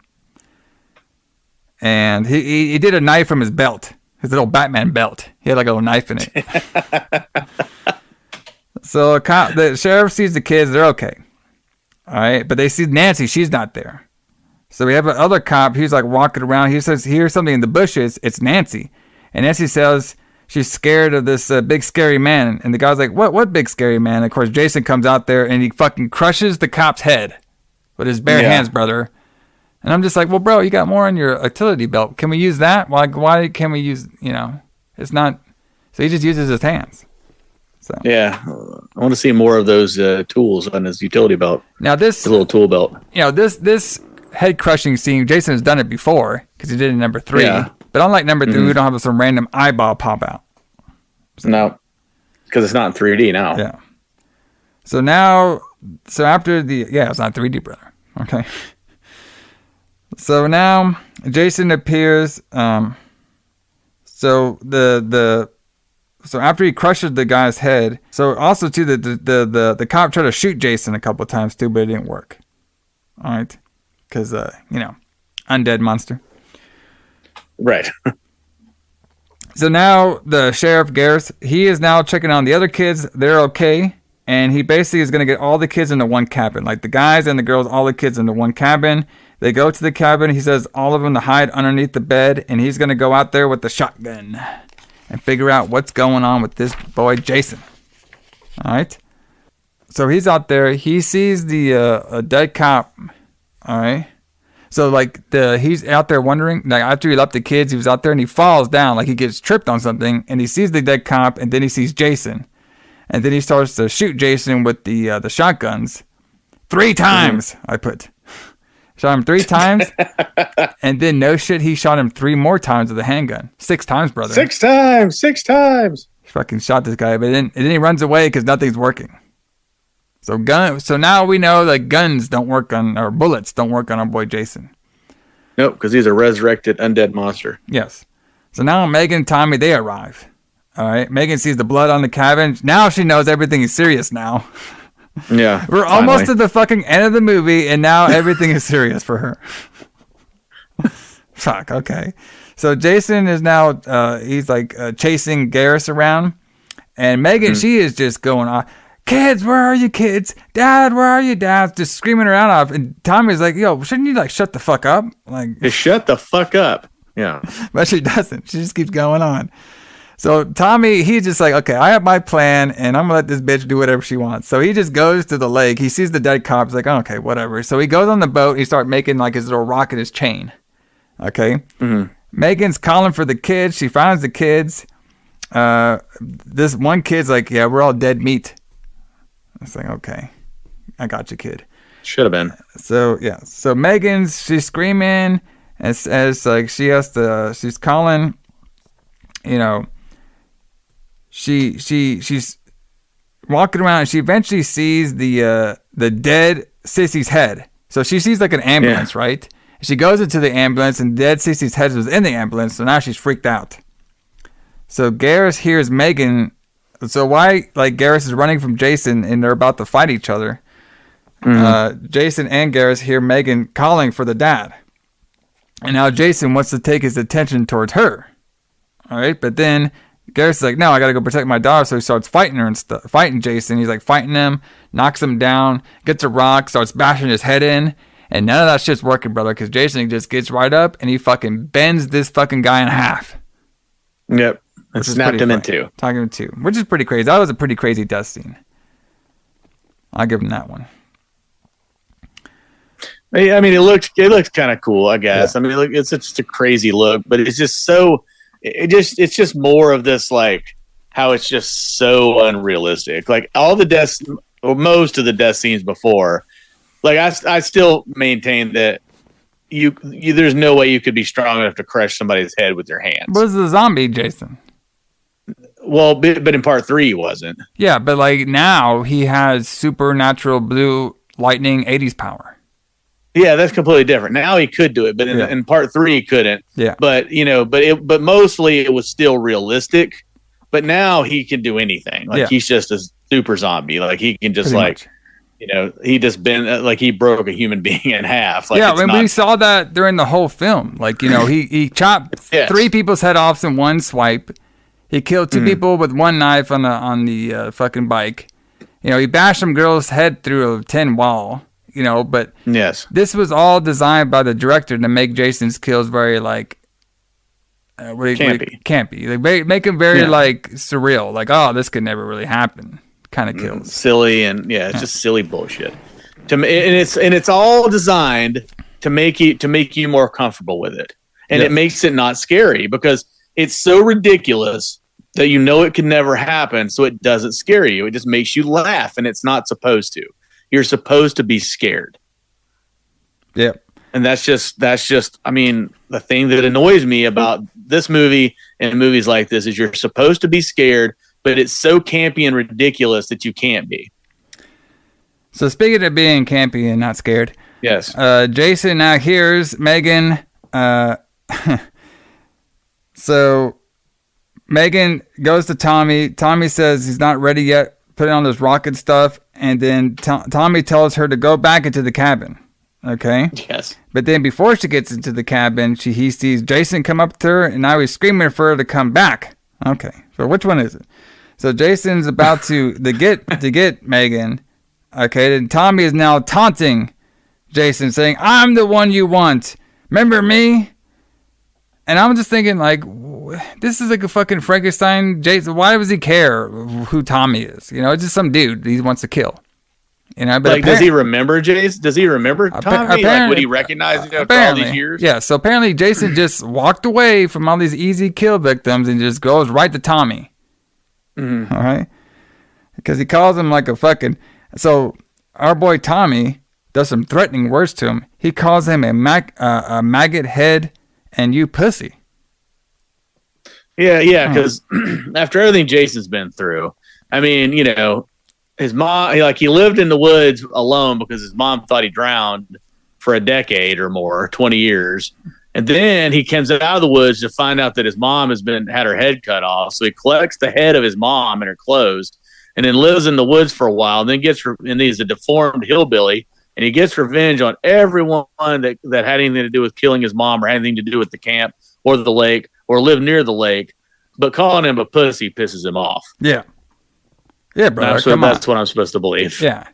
And he did a knife from his belt, his little Batman belt. He had like a little knife in it. So the sheriff sees the kids. They're okay. All right, but they see Nancy. She's not there. So we have another cop. He's like walking around. He says he hears something in the bushes. It's Nancy. And Nancy says she's scared of this big scary man. And the guy's like, what big scary man? And of course, Jason comes out there and he fucking crushes the cop's head with his bare hands, brother. And I'm just like, well, bro, you got more on your utility belt. Can we use that? Why can't we use, it's not. So he just uses his hands. So yeah, I want to see more of those tools on his utility belt. Now this little tool belt. This head crushing scene, Jason has done it before because he did it in number 3. Yeah. But unlike number 3, we don't have some random eyeball pop out. So, no, because it's not in 3D now. Yeah. So after it's not 3D, brother. Okay. So now Jason appears. So after he crushes the guy's head, so also too the cop tried to shoot Jason a couple of times too, but it didn't work. All right, because undead monster. Right. So now the sheriff Garris, he is now checking on the other kids. They're okay. And he basically is going to get all the kids into one cabin. Like the guys and the girls, all the kids into one cabin. They go to the cabin. He says all of them to hide underneath the bed. And he's going to go out there with the shotgun and figure out what's going on with this boy, Jason. All right. So he's out there. He sees the a dead cop. All right. So like he's out there wondering, like after he left the kids, he was out there and he falls down. Like he gets tripped on something. And he sees the dead cop. And then he sees Jason. And then he starts to shoot Jason with the shotguns 3 times. I put shot him 3 times, and then no shit, he shot him 3 more times with a handgun. 6 times, brother. 6 times. He fucking shot this guy, but then he runs away because nothing's working. So now we know that guns don't work on, or bullets don't work on our boy Jason. Nope, because he's a resurrected undead monster. Yes. So now Megan and Tommy, they arrive. All right, Megan sees the blood on the cabin. Now she knows everything is serious now. Yeah. We're almost at the fucking end of the movie, and now everything is serious for her. Fuck, okay. So Jason is now, he's like chasing Garris around. And Megan, she is just going off. Kids, where are you kids? Dad, where are you, Dad? Just screaming around off. And Tommy's like, yo, shouldn't you like shut the fuck up? Like, just shut the fuck up. Yeah. But she doesn't. She just keeps going on. So Tommy, he's just like, okay, I have my plan, and I'm going to let this bitch do whatever she wants. So he just goes to the lake. He sees the dead cop. He's like, oh, okay, whatever. So he goes on the boat. He starts making like his little rocket, his chain. Okay? Mm-hmm. Megan's calling for the kids. She finds the kids. This one kid's like, yeah, we're all dead meat. It's like, okay, I got you, kid. Should have been. So, yeah. So she's screaming as like she's calling, she's walking around and she eventually sees the dead sissy's head. So she sees like an ambulance, right? She goes into the ambulance and dead sissy's head was in the ambulance. So now she's freaked out. So Garris hears Megan. So why like Garris is running from Jason and they're about to fight each other. Mm-hmm. Jason and Garris hear Megan calling for the dad. And now Jason wants to take his attention towards her. All right. But then Garris is like, no, I got to go protect my daughter. So he starts fighting her and fighting Jason. He's like fighting him, knocks him down, gets a rock, starts bashing his head in. And none of that shit's working, brother, because Jason just gets right up and he fucking bends this fucking guy in half. Yep. And snapped him in two. Talking him in two, which is pretty crazy. That was a pretty crazy death scene. I'll give him that one. I mean, it looks kind of cool, I guess. Yeah. I mean, it's just a crazy look, but it's just so. It's just more of this, like how it's just so unrealistic. Like all the deaths, or most of the death scenes before, like I still maintain that you there's no way you could be strong enough to crush somebody's head with your hands. Was the zombie Jason? Well, but in part 3 he wasn't. Yeah, but like now he has supernatural blue lightning 80s power. Yeah, that's completely different. Now he could do it, but in part 3 he couldn't. Yeah. But but mostly it was still realistic. But now he can do anything. Like he's just a super zombie. Like he can just he just been like he broke a human being in half. Like, we saw that during the whole film. Like he chopped 3 people's head off in one swipe. He killed 2 people with one knife on the fucking bike. He bashed some girl's head through a tin wall. But this was all designed by the director to make Jason's kills very campy. Like make him very surreal. Like, oh, this could never really happen. Kind of kills. Silly and it's just silly bullshit. And it's all designed to make you more comfortable with it, and it makes it not scary because it's so ridiculous that it can never happen. So it doesn't scare you. It just makes you laugh, and it's not supposed to. You're supposed to be scared. Yep. And that's just, I mean, the thing that annoys me about this movie and movies like this is you're supposed to be scared, but it's so campy and ridiculous that you can't be. So speaking of being campy and not scared. Yes. Jason now hears Megan. So Megan goes to Tommy. Tommy says he's not ready yet. Putting on this rocket stuff, and then Tommy tells her to go back into the cabin. Okay. Yes. But then before she gets into the cabin, he sees Jason come up to her, and now he's screaming for her to come back. Okay. So which one is it? So Jason's about to get Megan. Okay. Then Tommy is now taunting Jason, saying, "I'm the one you want. Remember me?" And I'm just thinking, like, this is like a fucking Frankenstein Jason. Why does he care who Tommy is? It's just some dude he wants to kill. But does he remember Jason? Does he remember Tommy? Would he recognize him after all these years? Yeah, so apparently Jason just walked away from all these easy kill victims and just goes right to Tommy. Mm-hmm. All right? Because he calls him like a fucking... So our boy Tommy does some threatening words to him. He calls him a maggot head and you pussy. Yeah, because after everything Jason's been through, I mean, his mom, he lived in the woods alone because his mom thought he drowned for a decade or more, 20 years. And then he comes out of the woods to find out that his mom had her head cut off. So he collects the head of his mom and her clothes and then lives in the woods for a while. And then and he's a deformed hillbilly. And he gets revenge on everyone that had anything to do with killing his mom or anything to do with the camp or the lake or live near the lake. But calling him a pussy pisses him off. Yeah. Yeah, bro. So that's what I'm supposed to believe. Yeah.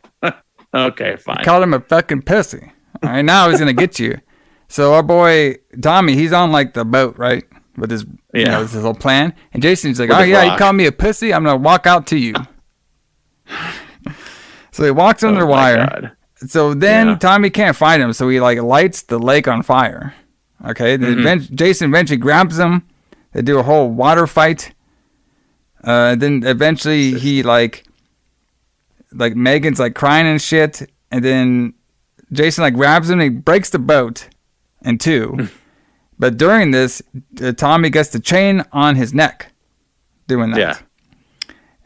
Okay, fine. Called him a fucking pussy. All right, now he's going to get you. So our boy Tommy, he's on like the boat, right? With his, with his little plan. And Jason's like, you call me a pussy? I'm going to walk out to you. So he walks under the wire. God. So then Tommy can't find him, so he lights the lake on fire. Okay, then Jason eventually grabs him. They do a whole water fight. Then eventually he Megan's crying and shit, and then Jason grabs him and he breaks the boat in 2. But during this, Tommy gets the chain on his neck doing that. Yeah.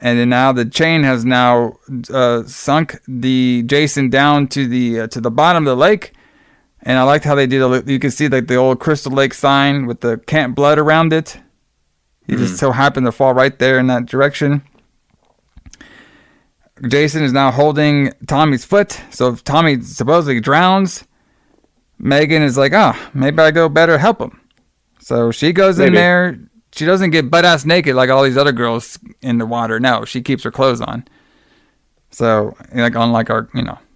And then now the chain has now sunk the Jason down to the bottom of the lake. And I liked how they did. You can see the old Crystal Lake sign with the Camp Blood around it. He just so happened to fall right there in that direction. Jason is now holding Tommy's foot. So if Tommy supposedly drowns, Megan is like, maybe I go better help him. So she goes in there. She doesn't get butt-ass naked like all these other girls in the water. No, she keeps her clothes on. So, unlike our,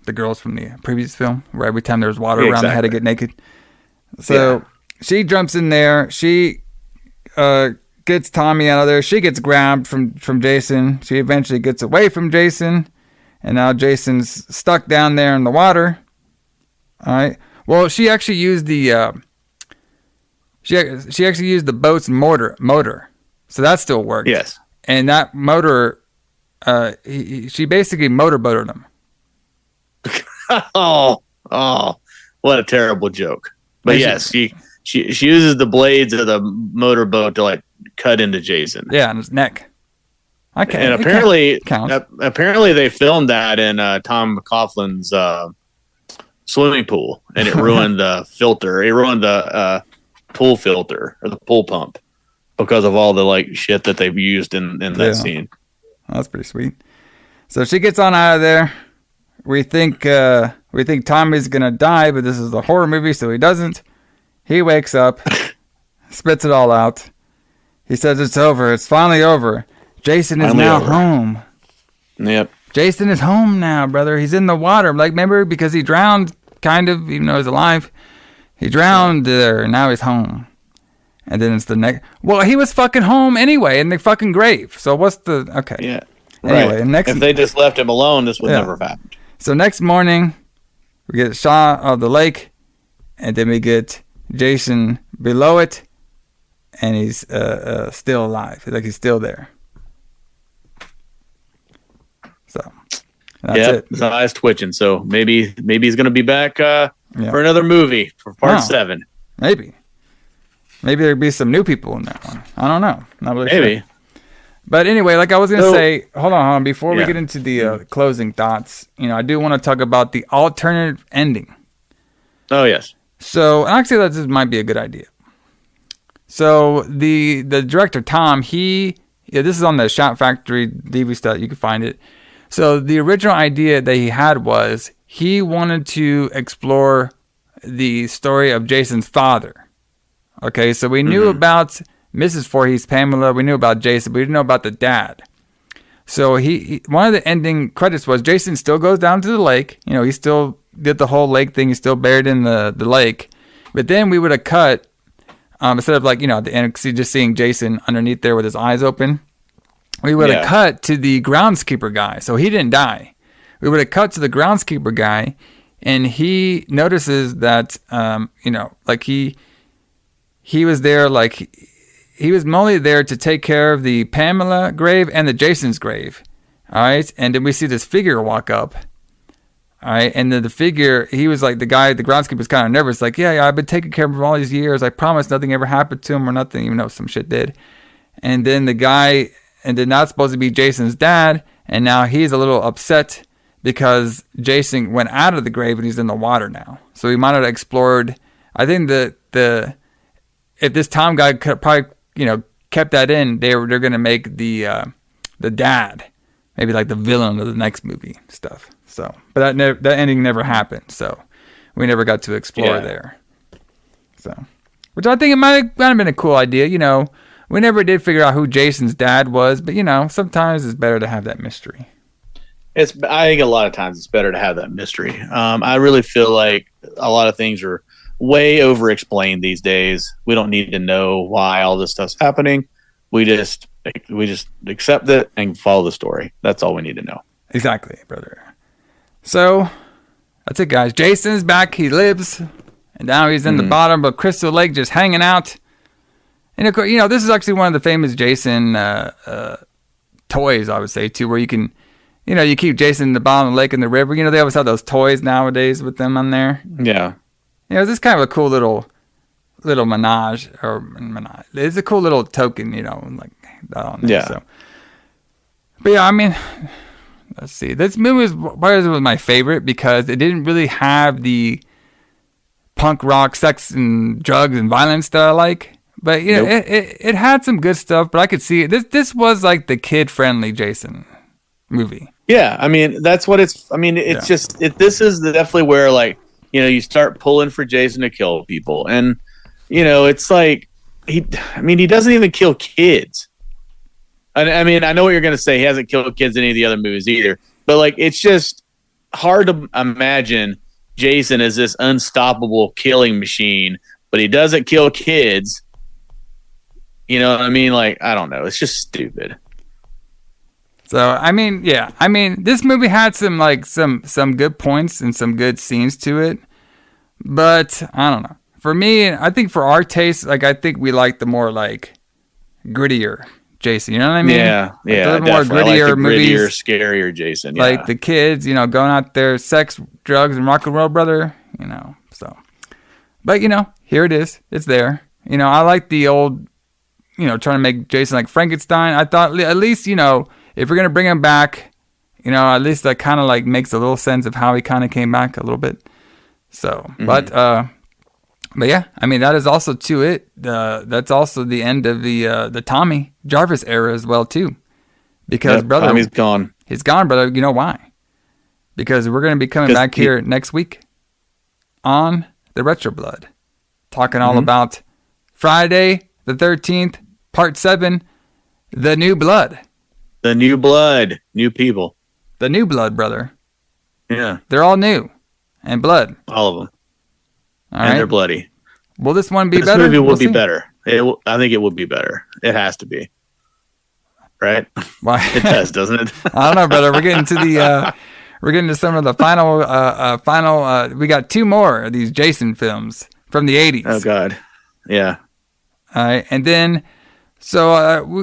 the girls from the previous film, where every time there was water around, they had to get naked. So, she jumps in there. She gets Tommy out of there. She gets grabbed from Jason. She eventually gets away from Jason. And now Jason's stuck down there in the water. All right. Well, she actually used the... She actually used the boat's motor, so that still worked. Yes, and that motor, she basically motorboated him. oh, what a terrible joke! But yes, she uses the blades of the motorboat to cut into Jason. Yeah, on his neck. And apparently they filmed that in Tom McLaughlin's swimming pool, and it ruined the filter. It ruined the pool filter or the pool pump because of all the like shit that they've used in that scene. Well, that's pretty sweet. So she gets on out of there. We think Tommy's gonna die, but this is a horror movie, so he doesn't. He wakes up, spits it all out. He says it's over. It's finally over. Jason is now home. Yep. Jason is home now, brother. He's in the water. Like, remember, because he drowned, kind of, even though he's alive. He drowned there, and now he's home. And then it's the next... Well, he was fucking home anyway, in the fucking grave. So what's the... Okay. Yeah. Anyway, right. If they just left him alone, this would never have happened. So next morning, we get a shot of the lake, and then we get Jason below it, and he's still alive. Like, he's still there. So that's it. His eyes twitching. So maybe he's gonna be back for another movie for part 7. Maybe there'd be some new people in that one. I don't know. Not really maybe. Sure. But anyway, like I was gonna say, hold on. Before we get into the closing thoughts, I do want to talk about the alternative ending. Oh yes. So actually, that just might be a good idea. So the director Tom, this is on the Shout Factory DVD stuff. You can find it. So the original idea that he had was he wanted to explore the story of Jason's father. Okay, so we knew about Mrs. Voorhees, Pamela. We knew about Jason, but we didn't know about the dad. So he one of the ending credits was Jason still goes down to the lake. He still did the whole lake thing. He's still buried in the lake. But then we would have cut, instead of at the end, just seeing Jason underneath there with his eyes open. We would have cut to the groundskeeper guy. So he didn't die. We would have cut to the groundskeeper guy, and he notices that, he was there, he was mainly there to take care of the Pamela grave and the Jason's grave. All right. And then we see this figure walk up. All right. And then the figure, he was like, the groundskeeper was kind of nervous. Like, yeah, I've been taking care of him all these years. I promise nothing ever happened to him or nothing, even though some shit did. And then the guy... And then not supposed to be Jason's dad, and now he's a little upset because Jason went out of the grave and he's in the water now. So he might have explored. I think if this Tom guy could probably kept that in, they're gonna make the dad maybe like the villain of the next movie stuff. So, but that ending never happened. So we never got to explore there. So, which I think it might have been a cool idea. We never did figure out who Jason's dad was, but sometimes it's better to have that mystery. I think a lot of times it's better to have that mystery. I really feel like a lot of things are way over explained these days. We don't need to know why all this stuff's happening. We just accept it and follow the story. That's all we need to know. Exactly, brother. So that's it, guys. Jason's back. He lives, and now he's in the bottom of Crystal Lake, just hanging out. And of course, this is actually one of the famous Jason toys, I would say, too, where you can, you keep Jason in the bottom of the lake and the river. They always have those toys nowadays with them on there. Yeah. This is kind of a cool little menage. It's a cool little token, like that on there. Yeah. So. But yeah, I mean, let's see. This movie was my favorite because it didn't really have the punk rock, sex, and drugs and violence that I like. But it had some good stuff, but I could see it. This was like the kid-friendly Jason movie. Yeah, I mean that's what it's. I mean it's just this is definitely where you start pulling for Jason to kill people, and it's like he doesn't even kill kids. I mean I know what you're gonna say. He hasn't killed kids in any of the other movies either, but it's just hard to imagine Jason as this unstoppable killing machine, but he doesn't kill kids. You know what I mean? I don't know. It's just stupid. So, this movie had some good points and some good scenes to it. But, I don't know. For me, I think for our taste, I think we like the more, grittier Jason. You know what I mean? Yeah, yeah. More grittier movies. Grittier, scarier Jason. Yeah. Like the kids, going out there, sex, drugs, and rock and roll, brother. So. But, here it is. It's there. I like the old... trying to make Jason like Frankenstein. I thought at least, if we're going to bring him back, at least that kind of makes a little sense of how he kind of came back a little bit. So, but yeah, I mean, that is also to it. That's also the end of the Tommy Jarvis era as well too, because brother, Tommy's gone. He's gone, brother. You know why? Because we're going to be coming back here next week on the Retro Blood, talking all about Friday the 13th, Part 7, The New Blood. The New Blood, new people. The New Blood, brother. Yeah, they're all new and blood. All of them. All and right. they're bloody. Will this one be this better? This movie will we'll be see. better. I think it will be better. It has to be. Right? Why? It does, doesn't it? I don't know, brother. We're getting to the we're getting to some of the final we got 2 more of these Jason films from the 80s. Oh God. Yeah. All right. And then so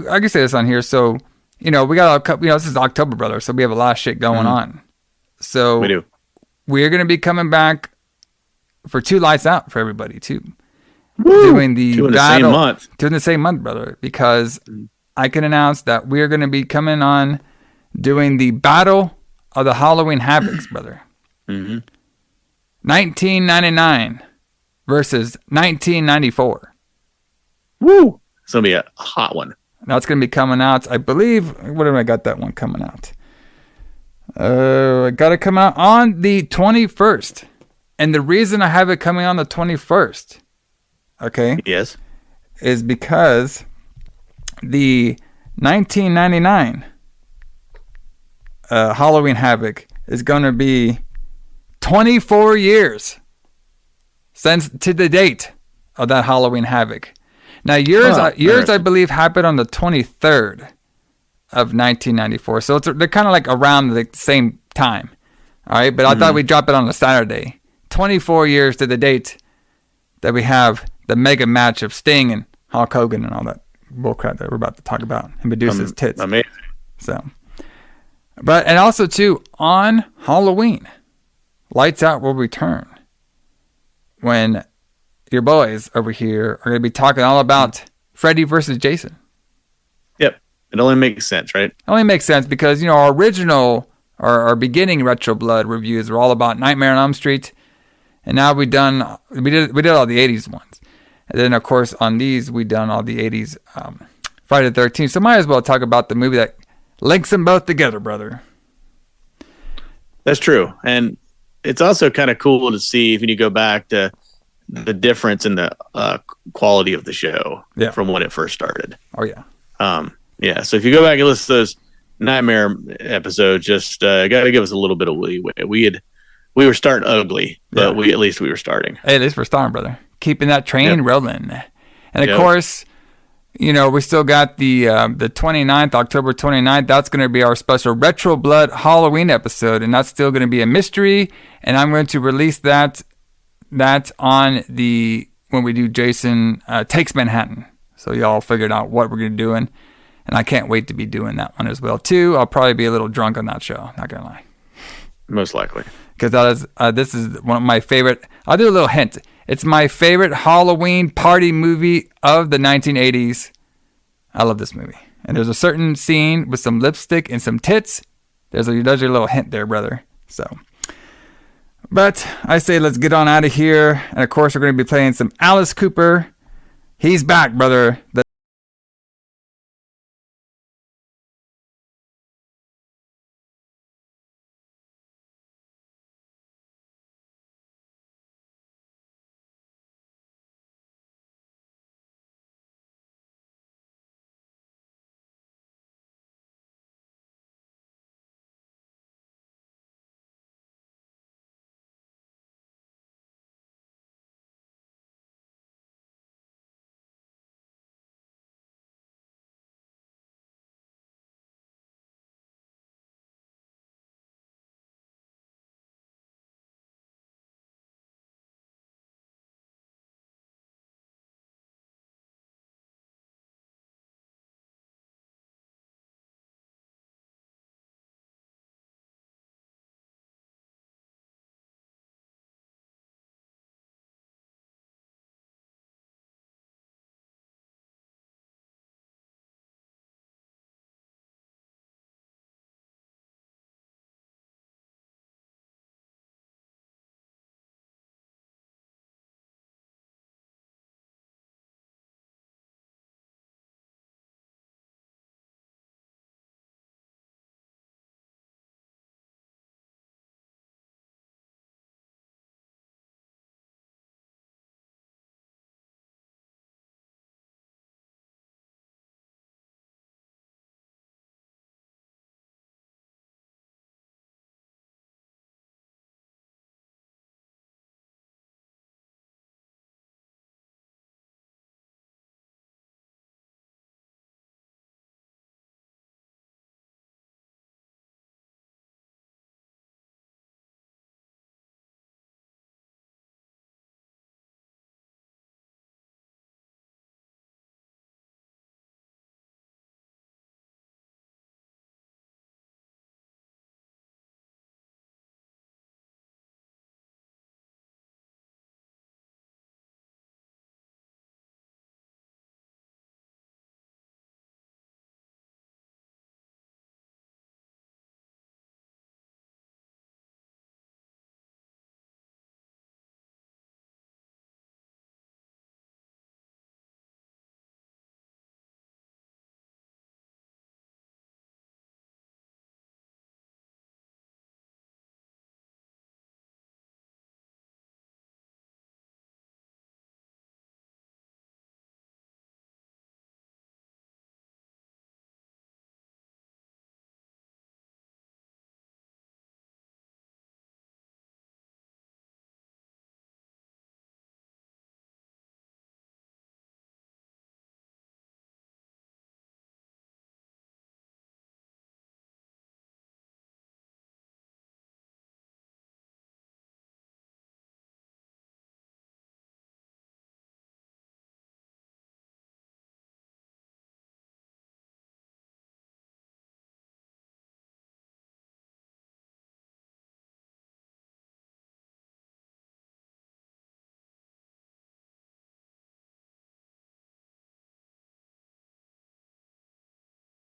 I can say this on here. So, we got a couple, this is October, brother, so we have a lot of shit going on. So we do. We're going to be coming back for 2 Lights Out for everybody too. Woo! Doing the Doing battle, the same month. Doing the same month, brother, because I can announce that we're going to be coming on doing the Battle of the Halloween Havocs, brother. 1999 versus 1994. Woo! It's going to be a hot one. Now it's going to be coming out, I believe. What have I got that one coming out? I got it coming out on the 21st. And the reason I have it coming on the 21st, okay? Yes. Is because the 1999 Halloween Havoc is going to be 24 years since to the date of that Halloween Havoc. Now yours I believe happened on the 23rd of 1994. So they're kind of like around the same time. All right, but I thought we'd drop it on a Saturday. 24 years to the date that we have the mega match of Sting and Hulk Hogan and all that bullcrap that we're about to talk about, and Medusa's tits. Amazing. So, and also too, on Halloween, Lights Out will return when your boys over here are going to be talking all about Freddy versus Jason. Yep. It only makes sense, right? It only makes sense because, our original, our beginning Retro Blood reviews were all about Nightmare on Elm Street. And now we did all the 80s ones. And then, of course, on these, we done all the 80s Friday the 13th. So might as well talk about the movie that links them both together, brother. That's true. And it's also kind of cool to see if you go back to the difference in the quality of the show from when it first started. Oh, yeah. Yeah. So if you go back and listen to those Nightmare episodes, just got to give us a little bit of leeway. We were starting ugly, but at least we were starting. Hey, at least we're starting, brother. Keeping that train rolling. And of course, we still got the 29th, October 29th. That's going to be our special Retro Blood Halloween episode, and that's still going to be a mystery. And I'm going to release that on when we do Jason Takes Manhattan. So y'all figured out what we're going to be doing. And I can't wait to be doing that one as well, too. I'll probably be a little drunk on that show, not going to lie. Most likely. Because this is one of my favorite. I'll do a little hint. It's my favorite Halloween party movie of the 1980s. I love this movie. And there's a certain scene with some lipstick and some tits. There's your little hint there, brother. So, but I say let's get on out of here. And of course, we're going to be playing some Alice Cooper. He's back, brother.